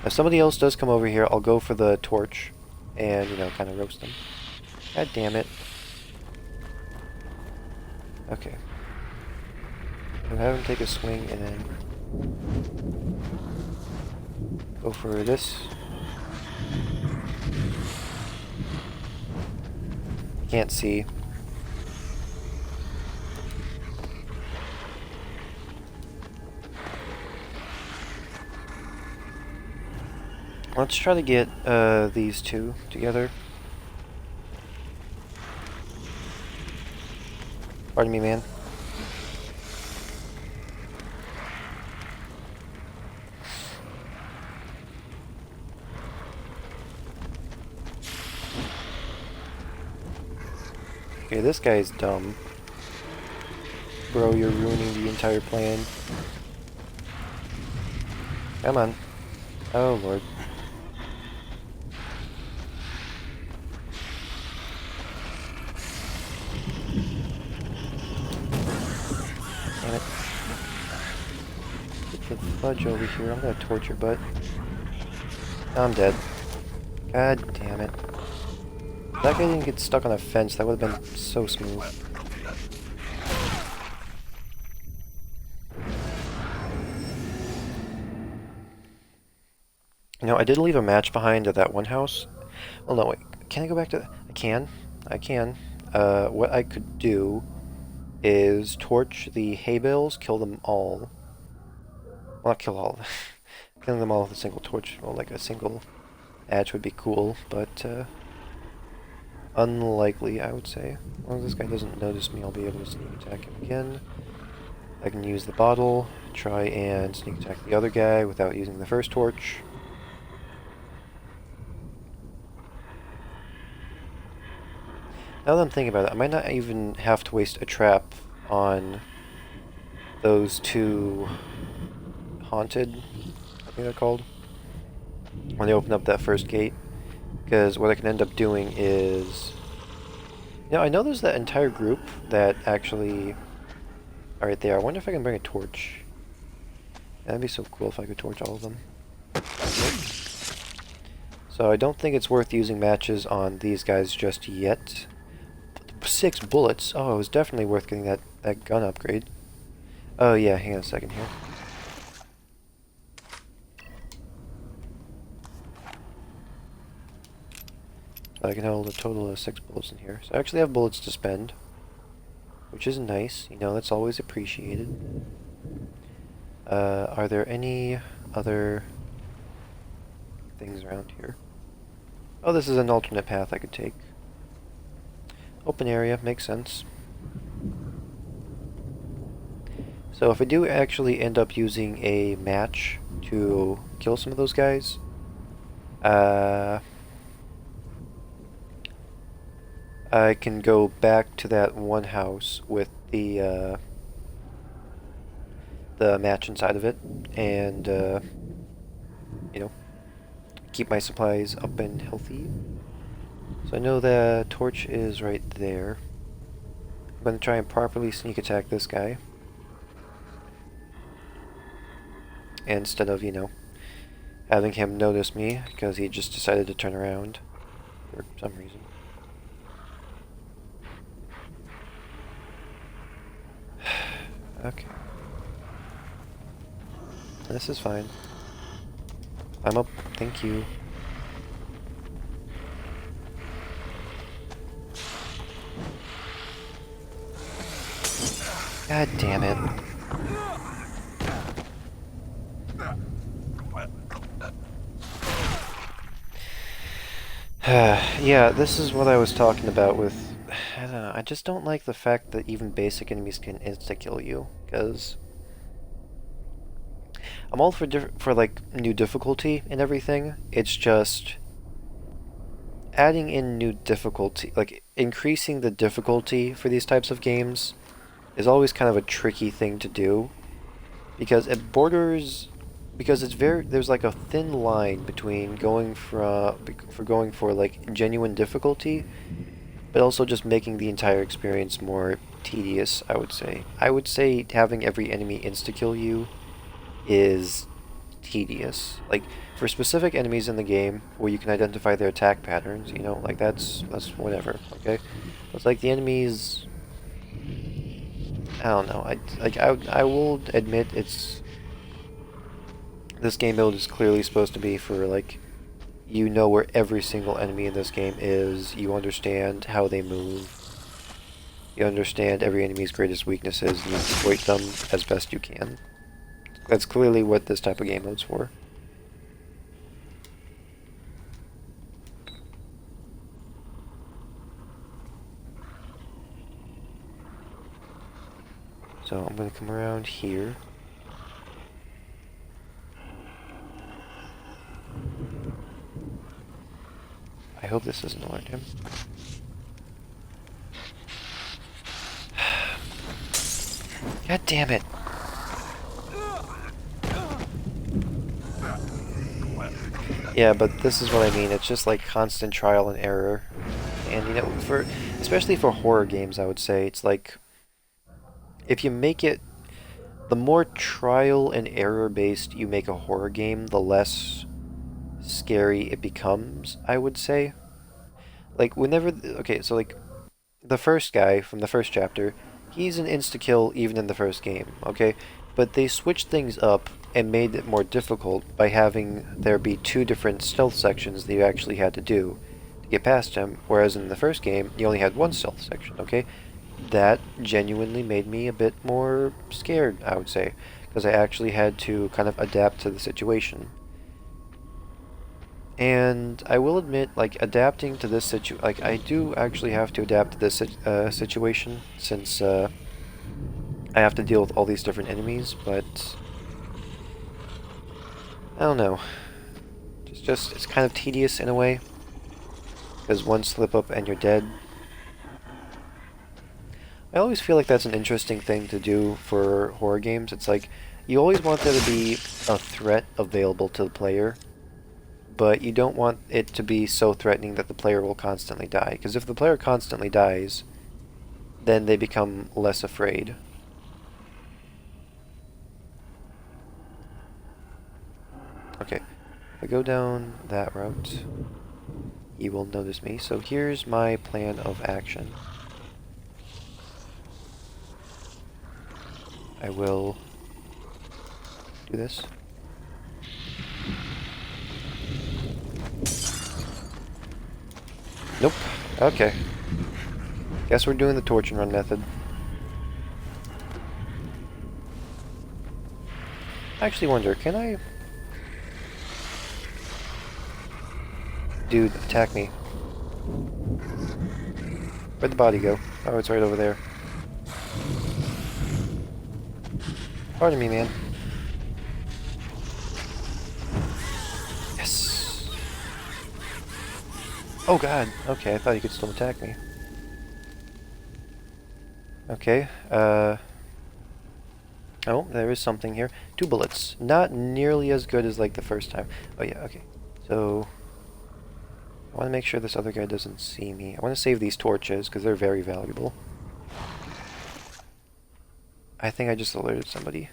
If somebody else does come over here, I'll go for the torch and, you know, kind of roast them. God damn it. Okay. I'll have him take a swing and then go for this. Can't see. Let's try to get these two together. Pardon me, man. Okay, this guy's dumb. Bro, you're ruining the entire plan. Come on. Oh, Lord. Damn it. Get the fudge over here. I'm gonna torch your butt. I'm dead. God damn it. If that guy didn't get stuck on a fence, that would have been so smooth. You know, I did leave a match behind at that one house. Well, no, wait. Can I go back to... I can. I can. What I could do is torch the hay bales, kill them all. Well, not kill all of them. Killing them all with a single torch, well, like a single match would be cool, but, unlikely, I would say. As long as this guy doesn't notice me, I'll be able to sneak attack him again. I can use the bottle, try and sneak attack the other guy without using the first torch. Now that I'm thinking about it, I might not even have to waste a trap on those two haunted, I think they're called, when they open up that first gate. Because what I can end up doing is... You know, I know there's that entire group that actually are right there. I wonder if I can bring a torch. That'd be so cool if I could torch all of them. So I don't think it's worth using matches on these guys just yet. 6 bullets. Oh, it was definitely worth getting that gun upgrade. Oh yeah, hang on a second here. I can hold a total of 6 bullets in here. So I actually have bullets to spend, which is nice. You know, that's always appreciated. Are there any other things around here? Oh, this is an alternate path I could take. Open area, makes sense. So if I do actually end up using a match to kill some of those guys, I can go back to that one house with the match inside of it, and you know, keep my supplies up and healthy. So I know the torch is right there. I'm going to try and properly sneak attack this guy, instead of, you know, having him notice me because he just decided to turn around for some reason. Okay. This is fine. I'm up. Thank you. God damn it. Yeah, this is what I was talking about with... I don't know, I just don't like the fact that even basic enemies can insta-kill you, because... I'm all for like, new difficulty and everything, it's just... adding in new difficulty, like, increasing the difficulty for these types of games is always kind of a tricky thing to do, because it borders... because it's there's like a thin line between going going for like genuine difficulty, but also just making the entire experience more tedious, I would say. I would say having every enemy insta-kill you is tedious. Like, for specific enemies in the game where you can identify their attack patterns, you know, like that's whatever, okay? It's like the enemies... I don't know, I will admit it's... This game build is clearly supposed to be for, like, you know where every single enemy in this game is, you understand how they move, you understand every enemy's greatest weaknesses, and you exploit them as best you can. That's clearly what this type of game mode's for. So I'm going to come around here. I hope this doesn't alert him. God damn it! Yeah, but this is what I mean. It's just like constant trial and error. And you know, especially for horror games, I would say it's like, if you make it, the more trial and error based you make a horror game, the less scary it becomes, I would say. Like, okay, so like, the first guy from the first chapter, he's an insta-kill even in the first game, okay? But they switched things up and made it more difficult by having there be 2 different stealth sections that you actually had to do to get past him, whereas in the first game, you only had 1 stealth section, okay? That genuinely made me a bit more scared, I would say, because I actually had to kind of adapt to the situation. And I will admit, like, adapting to this like, I do actually have to adapt to this situation, since I have to deal with all these different enemies, but I don't know. It's kind of tedious in a way, because one slip up and you're dead. I always feel like that's an interesting thing to do for horror games. It's like, you always want there to be a threat available to the player, but you don't want it to be so threatening that the player will constantly die. Because if the player constantly dies, then they become less afraid. Okay, if I go down that route, he will notice me. So here's my plan of action. I will do this. Nope. Okay. Guess we're doing the torch and run method. I actually wonder, can I... Dude, attack me. Where'd the body go? Oh, it's right over there. Pardon me, man. Yes! Oh god, okay, I thought he could still attack me. Okay, oh, there is something here. 2 bullets. Not nearly as good as, like, the first time. Oh yeah, okay. So... I want to make sure this other guy doesn't see me. I want to save these torches, because they're very valuable. I think I just alerted somebody.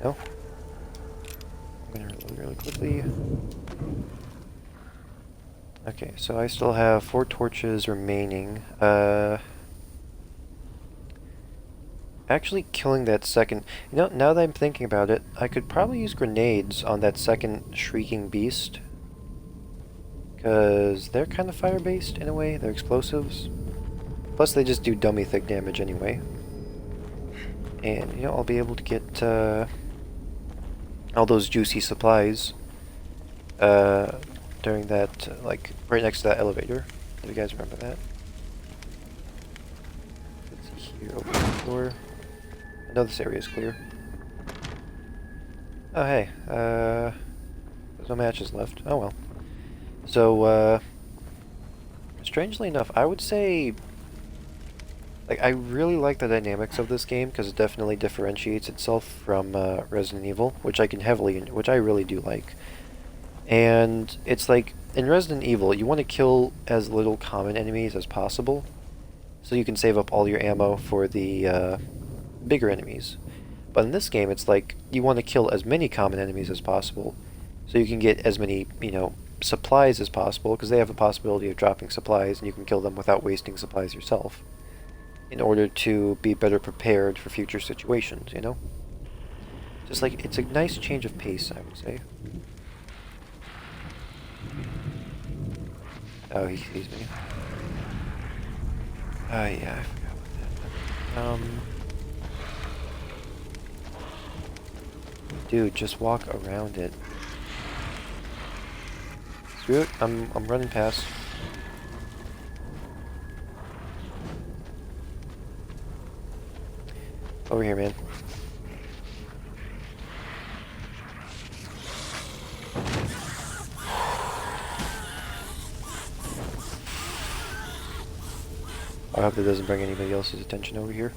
No? I'm gonna reload really quickly. Okay, so I still have 4 torches remaining. Actually killing that second... You know, now that I'm thinking about it, I could probably use grenades on that second shrieking beast. Because they're kind of fire-based in a way, they're explosives. Plus, they just do dummy thick damage anyway. And, you know, I'll be able to get all those juicy supplies during that, like, right next to that elevator. Do you guys remember that? Let's see here, open the floor. I know this area is clear. Oh, hey, there's no matches left. Oh, well. So, strangely enough, I would say, like, I really like the dynamics of this game because it definitely differentiates itself from Resident Evil, which which I really do like. And it's like, in Resident Evil, you want to kill as little common enemies as possible, so you can save up all your ammo for the bigger enemies. But in this game, it's like, you want to kill as many common enemies as possible, so you can get as many, you know, supplies as possible, because they have a possibility of dropping supplies, and you can kill them without wasting supplies yourself, in order to be better prepared for future situations, you know? Just like, it's a nice change of pace, I would say. Oh, he sees me. Oh, yeah, I forgot about that. Dude, just walk around it. Screw it, I'm running past. Over here, man. I hope that doesn't bring anybody else's attention over here.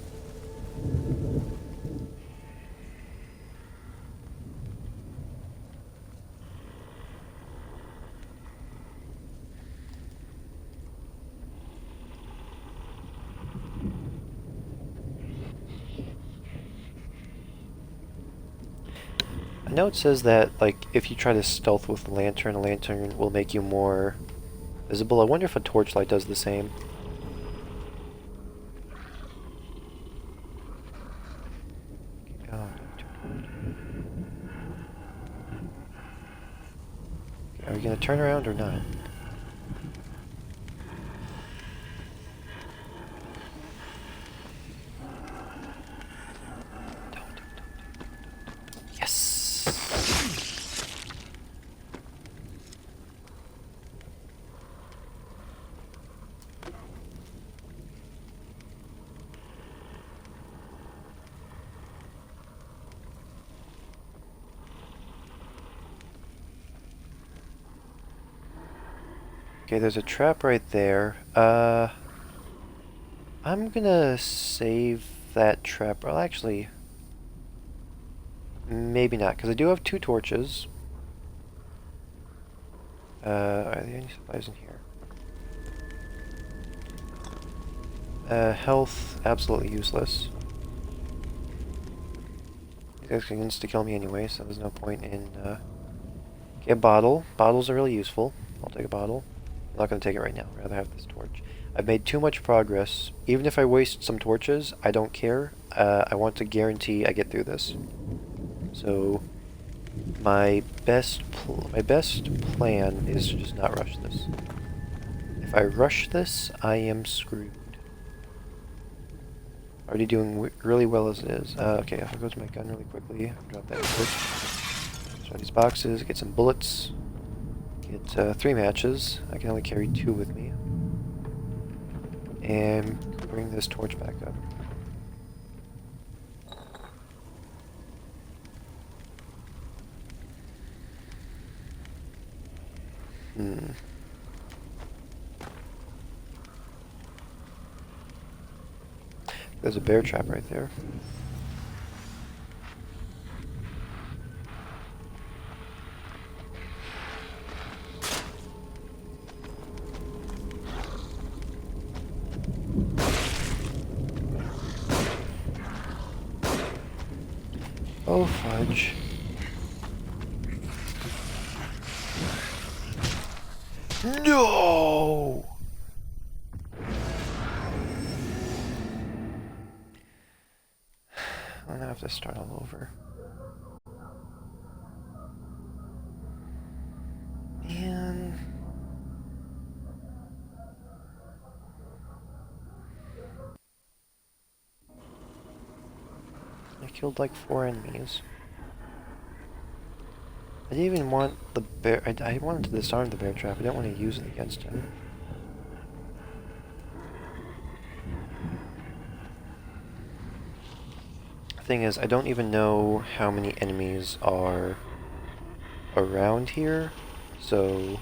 I know it says that, like, if you try to stealth with a lantern will make you more visible. I wonder if a torchlight does the same. Oh, are we gonna turn around or not? Yes! Okay, there's a trap right there. I'm gonna save that trap. Well, actually, maybe not, because I do have 2 torches. Are there any supplies in here? Health, absolutely useless. These guys can insta-kill me anyway, so there's no point in, okay, a bottle. Bottles are really useful. I'll take a bottle. I'm not going to take it right now. I'd rather have this torch. I've made too much progress. Even if I waste some torches, I don't care. I want to guarantee I get through this. So, my best plan is to just not rush this. If I rush this, I am screwed. Already doing really well as it is. Okay, if I go to my gun really quickly, drop that torch. Destroy these boxes, get some bullets, get 3 matches. I can only carry 2 with me. And bring this torch back up. There's a bear trap right there. Oh, fudge. No! I'm gonna have to start all over. Man. I killed like 4 enemies. I didn't even want the bear. I wanted to disarm the bear trap. I didn't want to use it against him. The thing is, I don't even know how many enemies are around here, so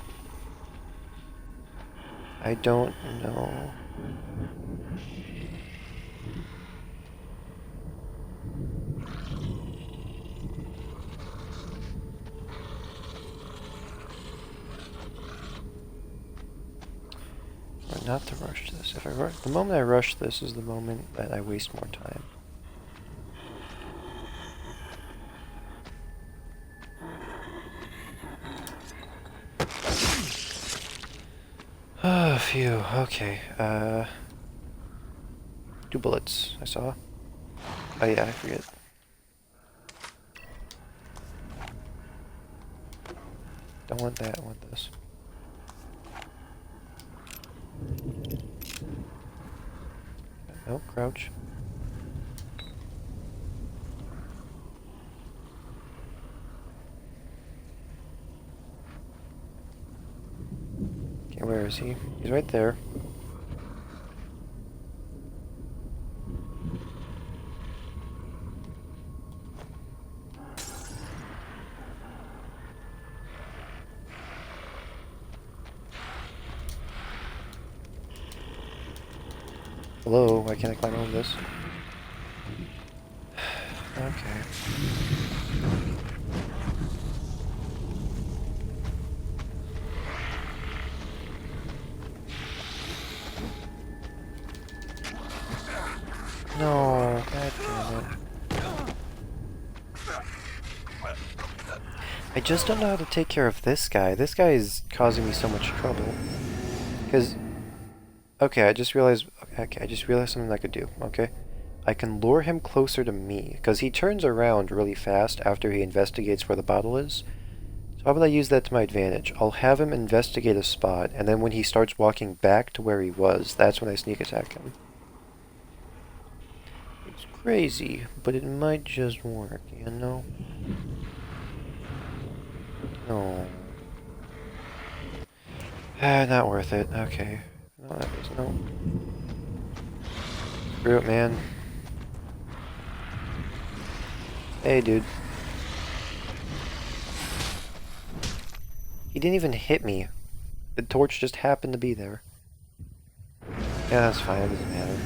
I don't know. Not to rush this. If I rush, the moment I rush this is the moment that I waste more time. Oh, phew. Okay. 2 bullets. I saw. Oh yeah, I forget. Don't want that. I want this. Oh, crouch. Okay, where is he? He's right there. Hello, why can't I climb over this? Okay. No, god damn it. I just don't know how to take care of this guy. This guy is causing me so much trouble. Because, okay, I just realized something I could do, okay? I can lure him closer to me, because he turns around really fast after he investigates where the bottle is. So how about I use that to my advantage? I'll have him investigate a spot, and then when he starts walking back to where he was, that's when I sneak attack him. It's crazy, but it might just work, you know? No. Not worth it. Okay. No, that was no. Screw it, man. Hey, dude. He didn't even hit me. The torch just happened to be there. Yeah, that's fine. It doesn't matter.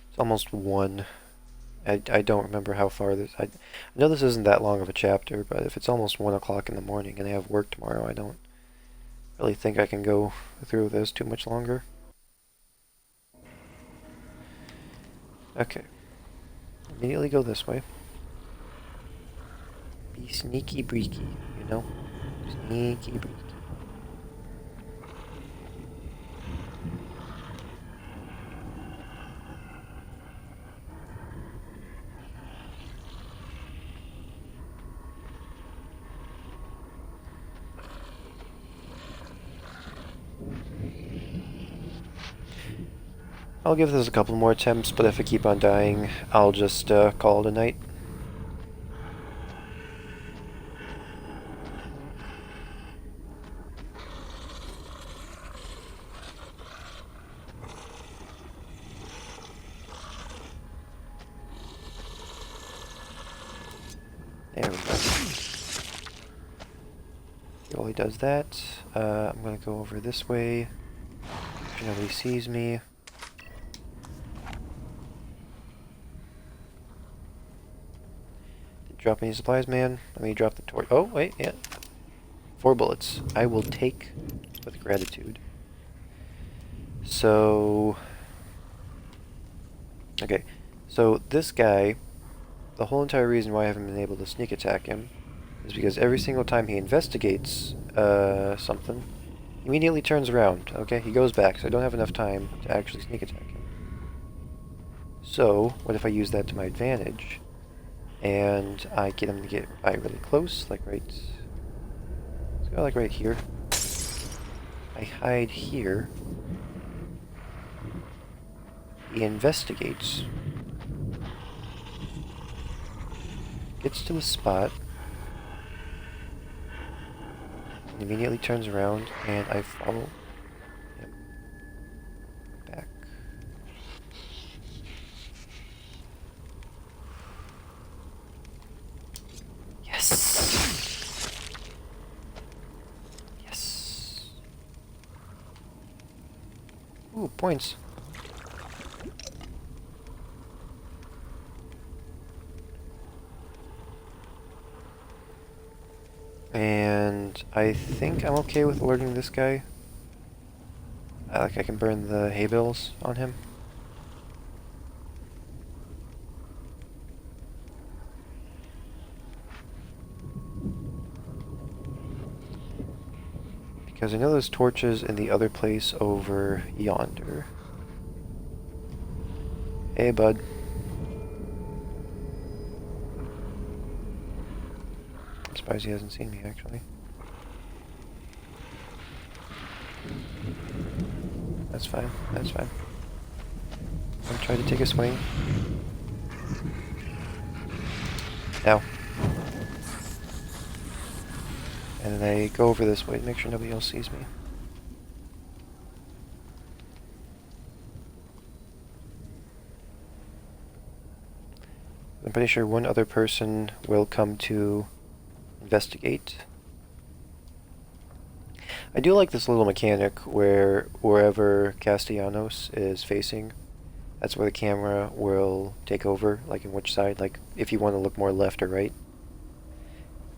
It's almost 1. I don't remember how far this... I know this isn't that long of a chapter, but if it's almost 1 o'clock in the morning and I have work tomorrow, I don't really think I can go through this too much longer. Okay. Immediately go this way. Be sneaky breaky, you know? Sneaky breaky. I'll give this a couple more attempts, but if I keep on dying, I'll just call it a night. There we go. While he does that, I'm going to go over this way. Make sure nobody sees me. Drop any supplies, man? Let me drop the torch. Oh, wait, yeah. 4 bullets. I will take with gratitude. So... okay. So, this guy, the whole entire reason why I haven't been able to sneak attack him is because every single time he investigates something, he immediately turns around, okay? He goes back, so I don't have enough time to actually sneak attack him. So, what if I use that to my advantage? And I get him to get by really close, like right... let's go like right here. I hide here. He investigates. Gets to the spot. Immediately turns around, and I follow him back. Yes! Yes! Ooh, points. And I think I'm okay with alerting this guy. I can burn the hay bales on him. Because I know there's torches in the other place over yonder. Hey, bud. I'm surprised he hasn't seen me, actually. That's fine, that's fine. I'm trying to take a swing. Now. And then I go over this way to make sure nobody else sees me. I'm pretty sure one other person will come to investigate. I do like this little mechanic where wherever Castellanos is facing, that's where the camera will take over, like in which side, like if you want to look more left or right.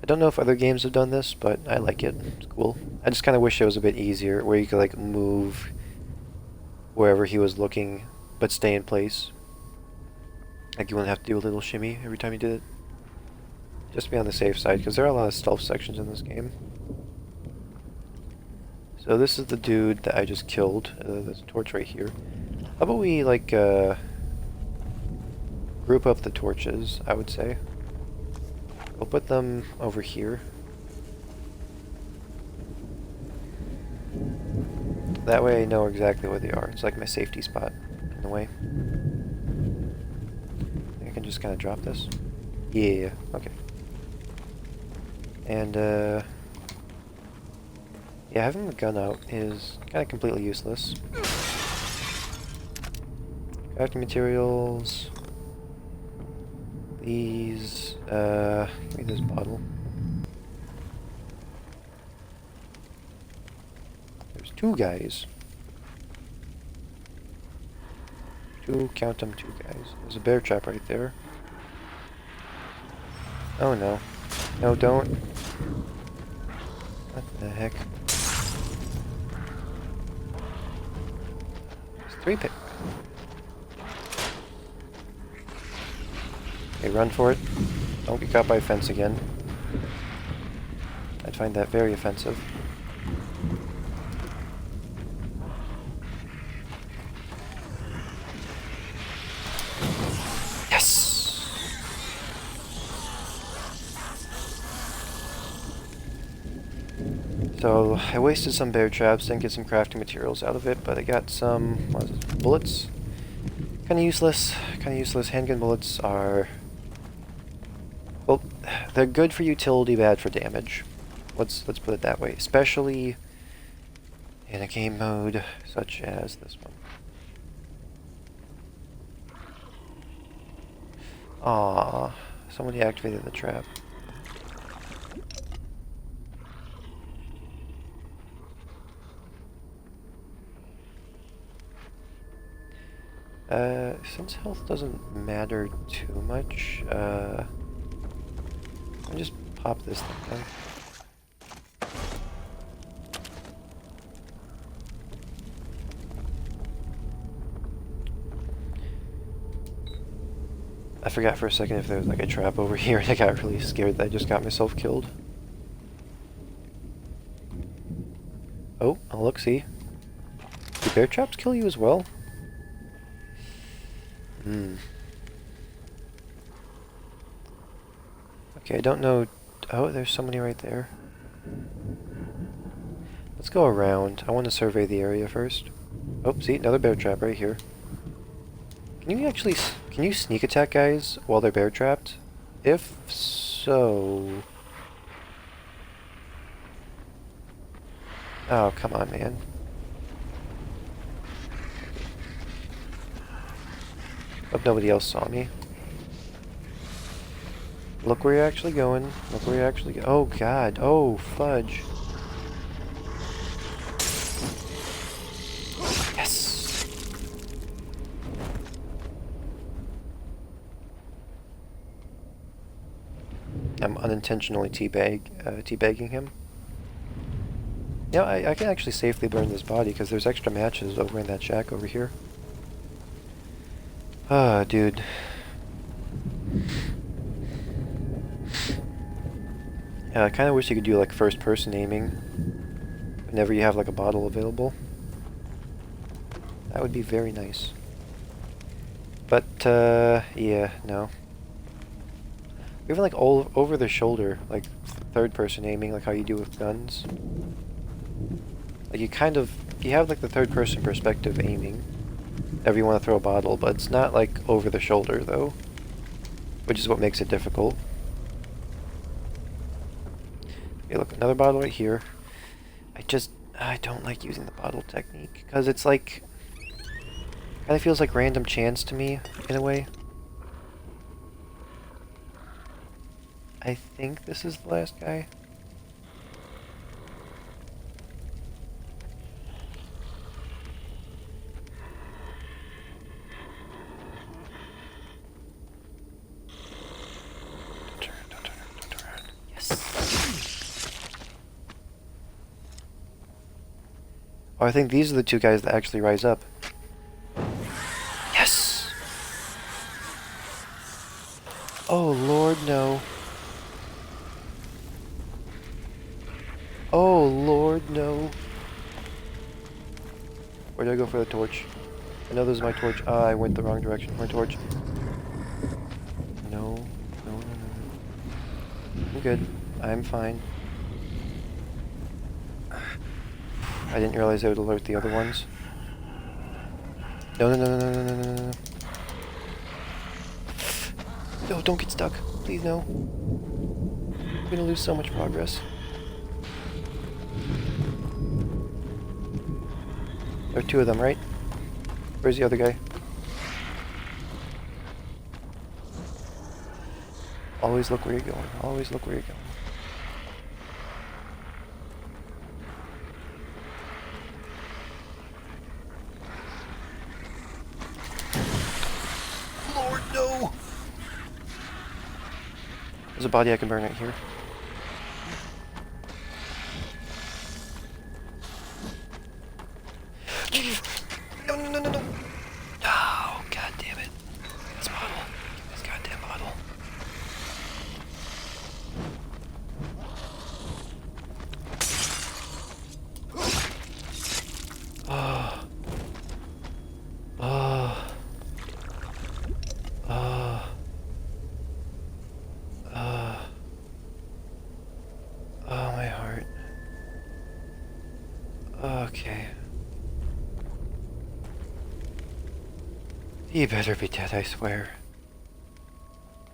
I don't know if other games have done this, but I like it. It's cool. I just kind of wish it was a bit easier, where you could like move wherever he was looking, but stay in place. Like you wouldn't have to do a little shimmy every time you did it. Just to be on the safe side, because there are a lot of stealth sections in this game. So this is the dude that I just killed. There's a torch right here. How about we like group up the torches, I would say. We'll put them over here. That way I know exactly where they are. It's like my safety spot in the way. I think I can just kind of drop this. Yeah, okay. And yeah, having the gun out is kind of completely useless. Crafting materials. These, give me this bottle. There's two guys. Count them, two guys. There's a bear trap right there. Oh no. No, don't. What the heck? There's three pick. Okay, run for it. Don't get caught by a fence again. I'd find that very offensive. Yes! So, I wasted some bear traps, didn't get some crafting materials out of it, but I got some, what is it, bullets? Kinda useless. Handgun bullets are... well, they're good for utility, bad for damage. Let's put it that way. Especially in a game mode such as this one. Aww, somebody activated the trap. Since health doesn't matter too much, I'll just pop this thing down. I forgot for a second if there was like a trap over here, and I got really scared that I just got myself killed. Oh, look, see? Do bear traps kill you as well? Okay, I don't know... oh, there's somebody right there. Let's go around. I want to survey the area first. Oh, see? Another bear trap right here. Can you actually... can you sneak attack guys while they're bear trapped? If so... Oh, come on, man. Hope nobody else saw me. Look where you're actually going. Look where you're actually going. Oh, God. Oh, fudge. Yes! I'm unintentionally teabagging him. Yeah, I can actually safely burn this body because there's extra matches over in that shack over here. Ah, dude. Yeah, I kind of wish you could do like first-person aiming whenever you have like a bottle available. That would be very nice. But, yeah, no. Even like all over the shoulder, like third-person aiming, like how you do with guns. Like you have like the third-person perspective aiming whenever you want to throw a bottle, but it's not like over the shoulder though, which is what makes it difficult. Okay, look, another bottle right here. I don't like using the bottle technique because it's like kind of feels like random chance to me in a way. I think this is the last guy. Don't turn around. Yes. Oh, I think these are the two guys that actually rise up. Yes! Oh, Lord, no. Oh, Lord, no. Where do I go for the torch? I know this is my torch. Ah, I went the wrong direction. My torch. No. No. I'm good. I'm fine. I didn't realize I would alert the other ones. No. No, don't get stuck. Please, no. I'm gonna lose so much progress. There are two of them, right? Where's the other guy? Always look where you're going. Always look where you're going. Lord, no! There's a body I can burn right here. No. Oh, god damn it. This bottle. This goddamn bottle. Oh. Oh. Oh. Oh. Oh, my heart. Okay. You better be dead, I swear.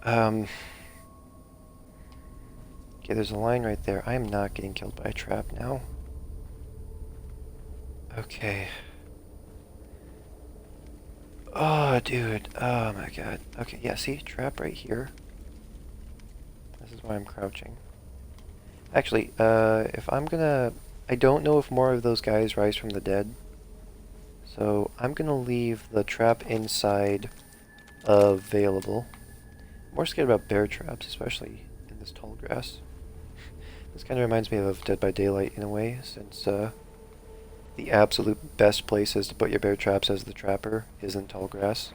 Okay, there's a line right there. I am not getting killed by a trap now. Okay. Oh, dude. Oh my god. Okay, yeah, see? Trap right here. This is why I'm crouching. Actually, if I'm gonna... I don't know if more of those guys rise from the dead. So, I'm gonna leave the trap inside available. I'm more scared about bear traps, especially in this tall grass. This kind of reminds me of Dead by Daylight in a way, since the absolute best places to put your bear traps as the trapper is in tall grass,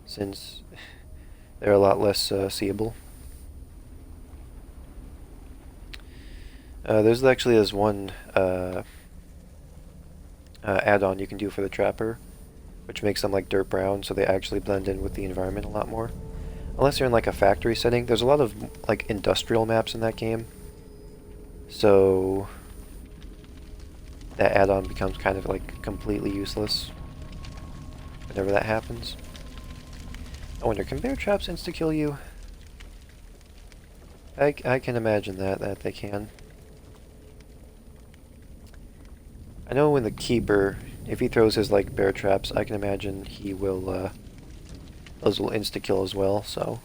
since they're a lot less seeable. There's one add-on you can do for the trapper, which makes them like dirt brown, so they actually blend in with the environment a lot more. Unless you're in like a factory setting, there's a lot of like industrial maps in that game, so that add-on becomes kind of like completely useless whenever that happens. I wonder, can bear traps insta-kill you? I can imagine that they can. I know when the Keeper, if he throws his like bear traps, I can imagine he will those will insta-kill as well, so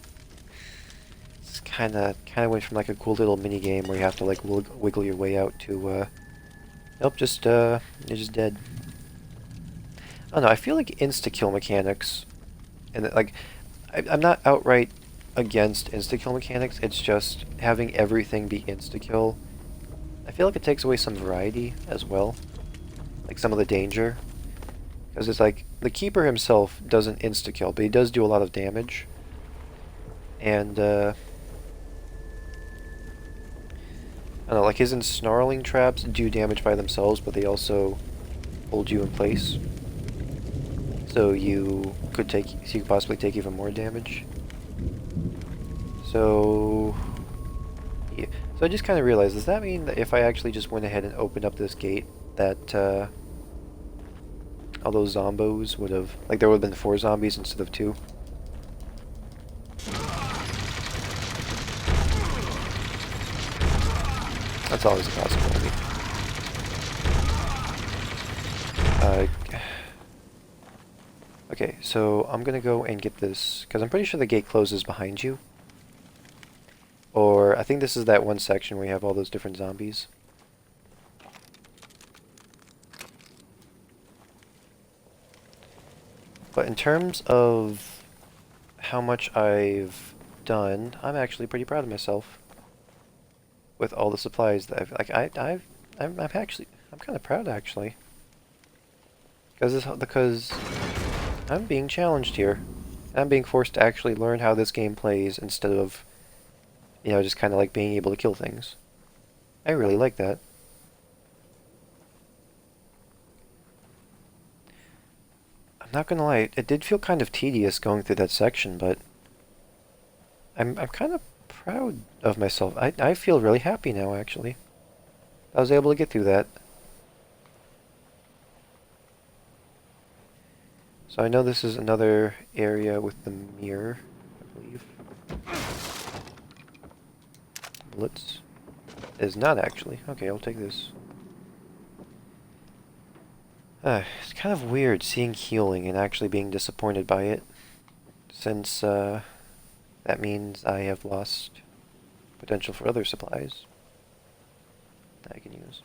it's kinda went from like a cool little mini game where you have to like wiggle your way out to nope, you're just dead. I don't know, I feel like insta-kill mechanics, and like I'm not outright against insta-kill mechanics, it's just having everything be insta-kill. I feel like it takes away some variety as well, like some of the danger. Because it's like, the Keeper himself doesn't insta-kill, but he does do a lot of damage. And, I don't know, like his ensnarling traps do damage by themselves, but they also hold you in place. So you could possibly take even more damage. So, yeah. So I just kind of realized, does that mean that if I actually just went ahead and opened up this gate, that, all those zombos would have, like there would have been 4 zombies instead of 2? That's always a possibility. Okay, so I'm gonna go and get this, because I'm pretty sure the gate closes behind you. Or, I think this is that one section where you have all those different zombies. But in terms of how much I've done, I'm actually pretty proud of myself. With all the supplies that I'm kind of proud actually. Because I'm being challenged here. I'm being forced to actually learn how this game plays instead of, you know, just kind of like being able to kill things. I really like that. I'm not gonna lie, it did feel kind of tedious going through that section, but I'm kind of proud of myself. I feel really happy now, actually. I was able to get through that. So I know this is another area with the mirror, I believe. Bullets. It is not actually. Okay, I'll take this. It's kind of weird seeing healing and actually being disappointed by it, since that means I have lost potential for other supplies that I can use.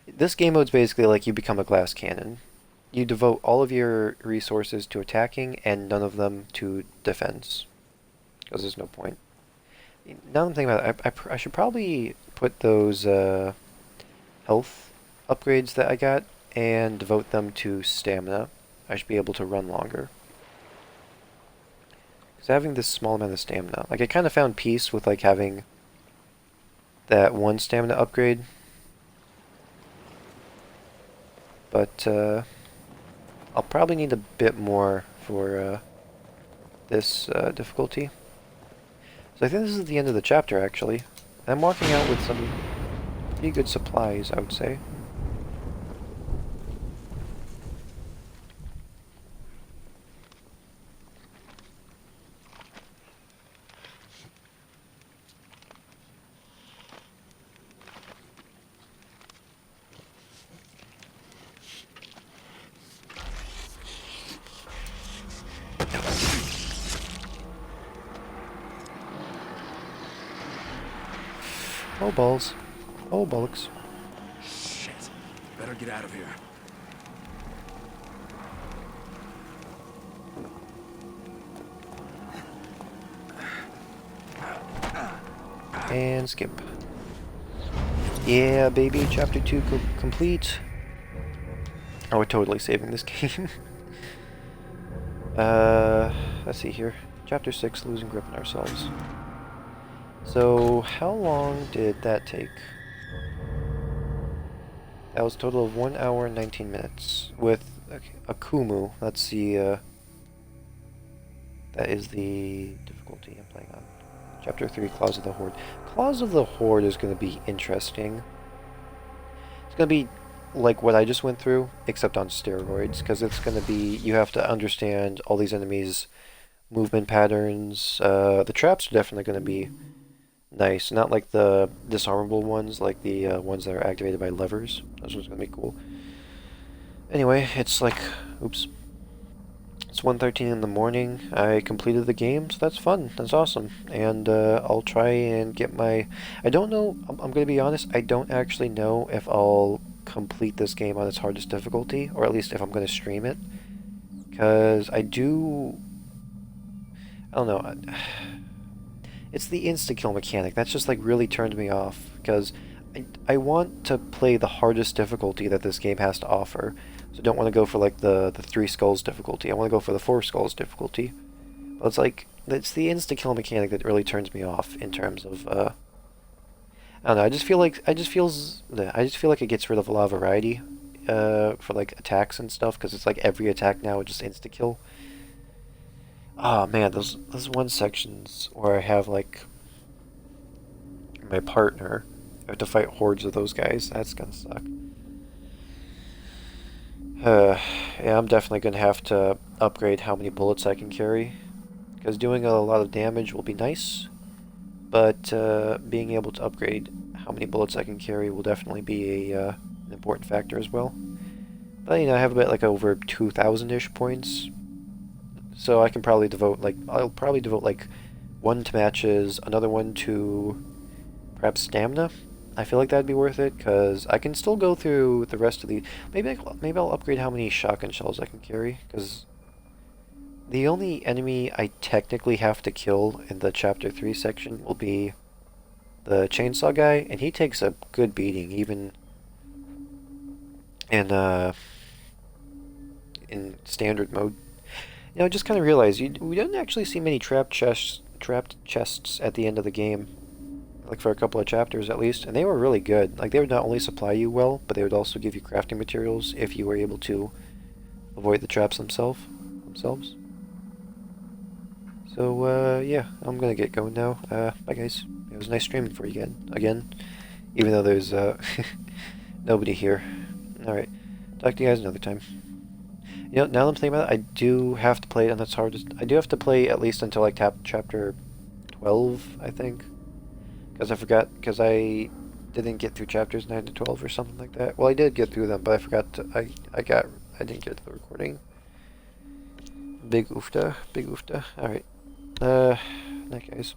This game mode's basically like you become a glass cannon. You devote all of your resources to attacking and none of them to defense, because there's no point. Now I'm thinking about it, I should probably put those health upgrades that I got and devote them to stamina. I should be able to run longer. Because having this small amount of stamina, like I kind of found peace with like having that one stamina upgrade. But I'll probably need a bit more for this difficulty. So I think this is the end of the chapter actually. I'm walking out with some pretty good supplies, I would say. Oh balls. Oh bollocks. Shit. Better get out of here. And skip. Yeah, baby, chapter 2 complete. Oh, we're totally saving this game. Let's see here. Chapter 6, losing grip on ourselves. So, how long did that take? That was a total of 1 hour and 19 minutes. With Akumu, that's the, that is the difficulty I'm playing on. Chapter 3, Claws of the Horde. Claws of the Horde is going to be interesting. It's going to be like what I just went through, except on steroids, because it's going to be, you have to understand all these enemies' movement patterns. The traps are definitely going to be nice. Not like the disarmable ones, like the ones that are activated by levers. Those ones are going to be cool. Anyway, it's like, oops. It's 1:13 in the morning. I completed the game, so that's fun. That's awesome. And I'll try and get my... I don't know, I'm going to be honest, I don't actually know if I'll complete this game on its hardest difficulty, or at least if I'm going to stream it. Because I do... I don't know. It's the insta-kill mechanic. That's just like really turned me off. Because I want to play the hardest difficulty that this game has to offer. So I don't want to go for like the 3 skulls difficulty. I want to go for the 4 skulls difficulty. But it's like, it's the insta-kill mechanic that really turns me off in terms of, I don't know, I just feel like it gets rid of a lot of variety, for like attacks and stuff, because it's like every attack now is just insta-kill. Oh man, those one sections where I have like my partner, I have to fight hordes of those guys, that's gonna suck. Yeah, I'm definitely gonna have to upgrade how many bullets I can carry, because doing a lot of damage will be nice, but being able to upgrade how many bullets I can carry will definitely be an important factor as well. But you know, I have about like over 2,000-ish points, so I can probably devote like I'll probably devote like one to matches, another one to perhaps stamina. I feel like that'd be worth it, because I can still go through the rest of the... Maybe I'll upgrade how many shotgun shells I can carry, because the only enemy I technically have to kill in the Chapter 3 section will be the chainsaw guy, and he takes a good beating, even in standard mode. You know, I just kind of realized we didn't actually see many trapped chests at the end of the game. Like for a couple of chapters at least, and they were really good. Like they would not only supply you well, but they would also give you crafting materials if you were able to avoid the traps themselves. So yeah, I'm gonna get going now. Bye guys. It was nice streaming for you again, even though there's nobody here. All right, talk to you guys another time. You know, now that I'm thinking about it, I do have to play it on its hardest. I do have to play at least until like chapter 12, I think. Because I didn't get through chapters 9 to 12 or something like that. Well, I did get through them, but I forgot to, I didn't get to the recording. Big oofta. Alright. Night guys.